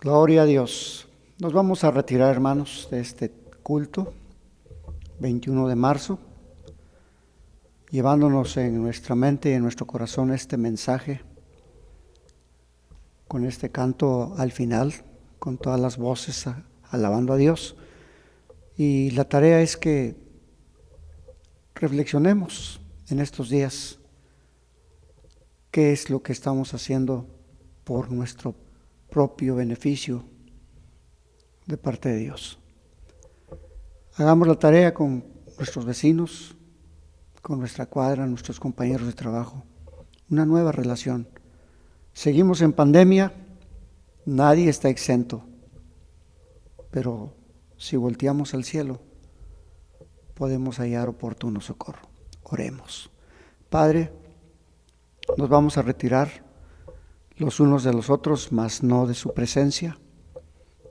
Gloria a Dios. Nos vamos a retirar, hermanos, de este culto, 21 de marzo, llevándonos en nuestra mente y en nuestro corazón este mensaje, con este canto al final, con todas las voces alabando a Dios. Y la tarea es que reflexionemos en estos días qué es lo que estamos haciendo por nuestro propio beneficio de parte de Dios. Hagamos la tarea con nuestros vecinos, con nuestra cuadra, nuestros compañeros de trabajo, una nueva relación. Seguimos en pandemia, nadie está exento, pero si volteamos al cielo, podemos hallar oportuno socorro. Oremos. Padre, nos vamos a retirar los unos de los otros, mas no de su presencia,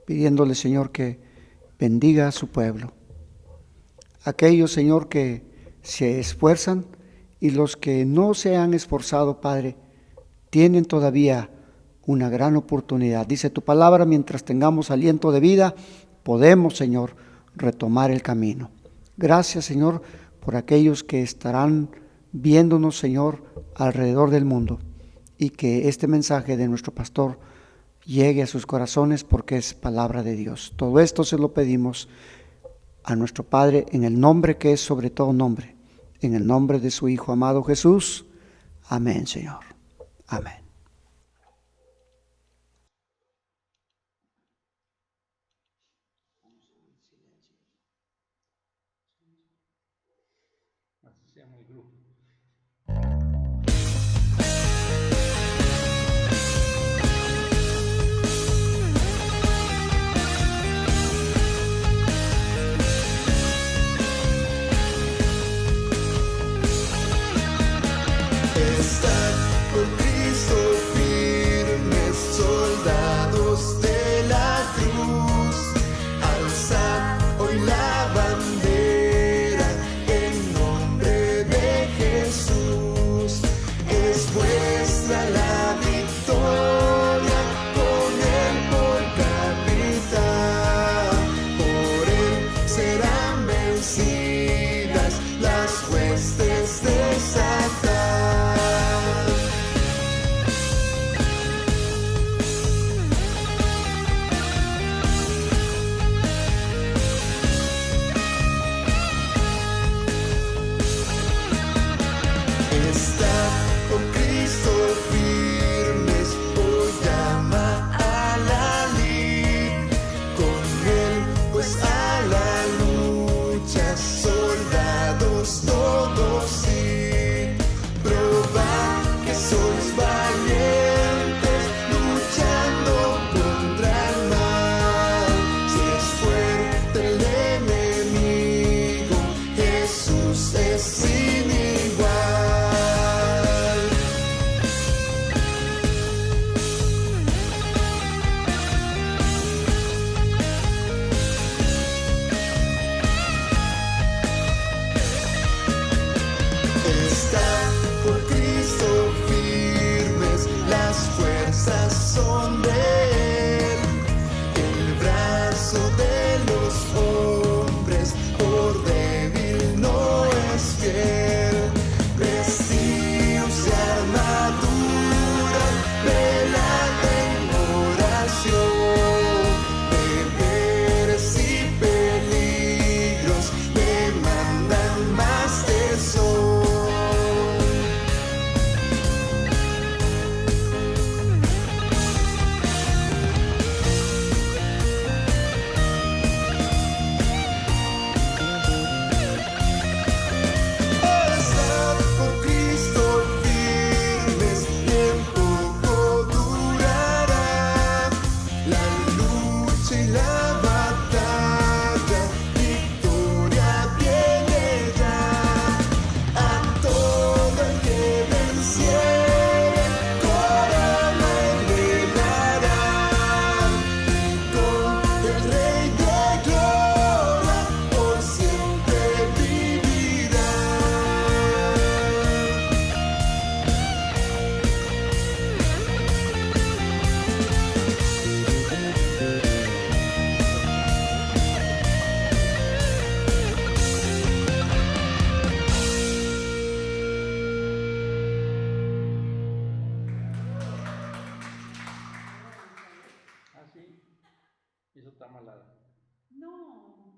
pidiéndole, Señor, que bendiga a su pueblo. Aquellos, Señor, que se esfuerzan y los que no se han esforzado, Padre, tienen todavía una gran oportunidad. Dice tu palabra, mientras tengamos aliento de vida, podemos, Señor, retomar el camino. Gracias, Señor, por aquellos que estarán viéndonos, Señor, alrededor del mundo, y que este mensaje de nuestro pastor llegue a sus corazones porque es palabra de Dios. Todo esto se lo pedimos a nuestro Padre en el nombre que es sobre todo nombre, en el nombre de su Hijo amado Jesús. Amén, Señor. Amén. Están por Cristo firmes, soldados de la cruz, alzan hoy la bandera en nombre de Jesús. Es vuestra la victoria, con él por capitán, por él serán vencidas las huestes de Satán. Está por Cristo firmes, hoy llama a la lid, con él pues a la lucha, soldados todos id, probad que sois valientes, luchando contra el mal. Si es fuerte el enemigo, Jesús es sin igual. Están por Cristo firmes, las fuerzas son de él, el brazo de los hombres por débil no es fiel. Vestidos de armadura, velad en oración, deberes y peligros demandan más tesoro. Estad por Cristo firmes, bien poco durará la lucha y la batalla, victoria viene ya. A todo el que venciere, corona le darán, y con el Rey de gloria por siempre vivirá. No,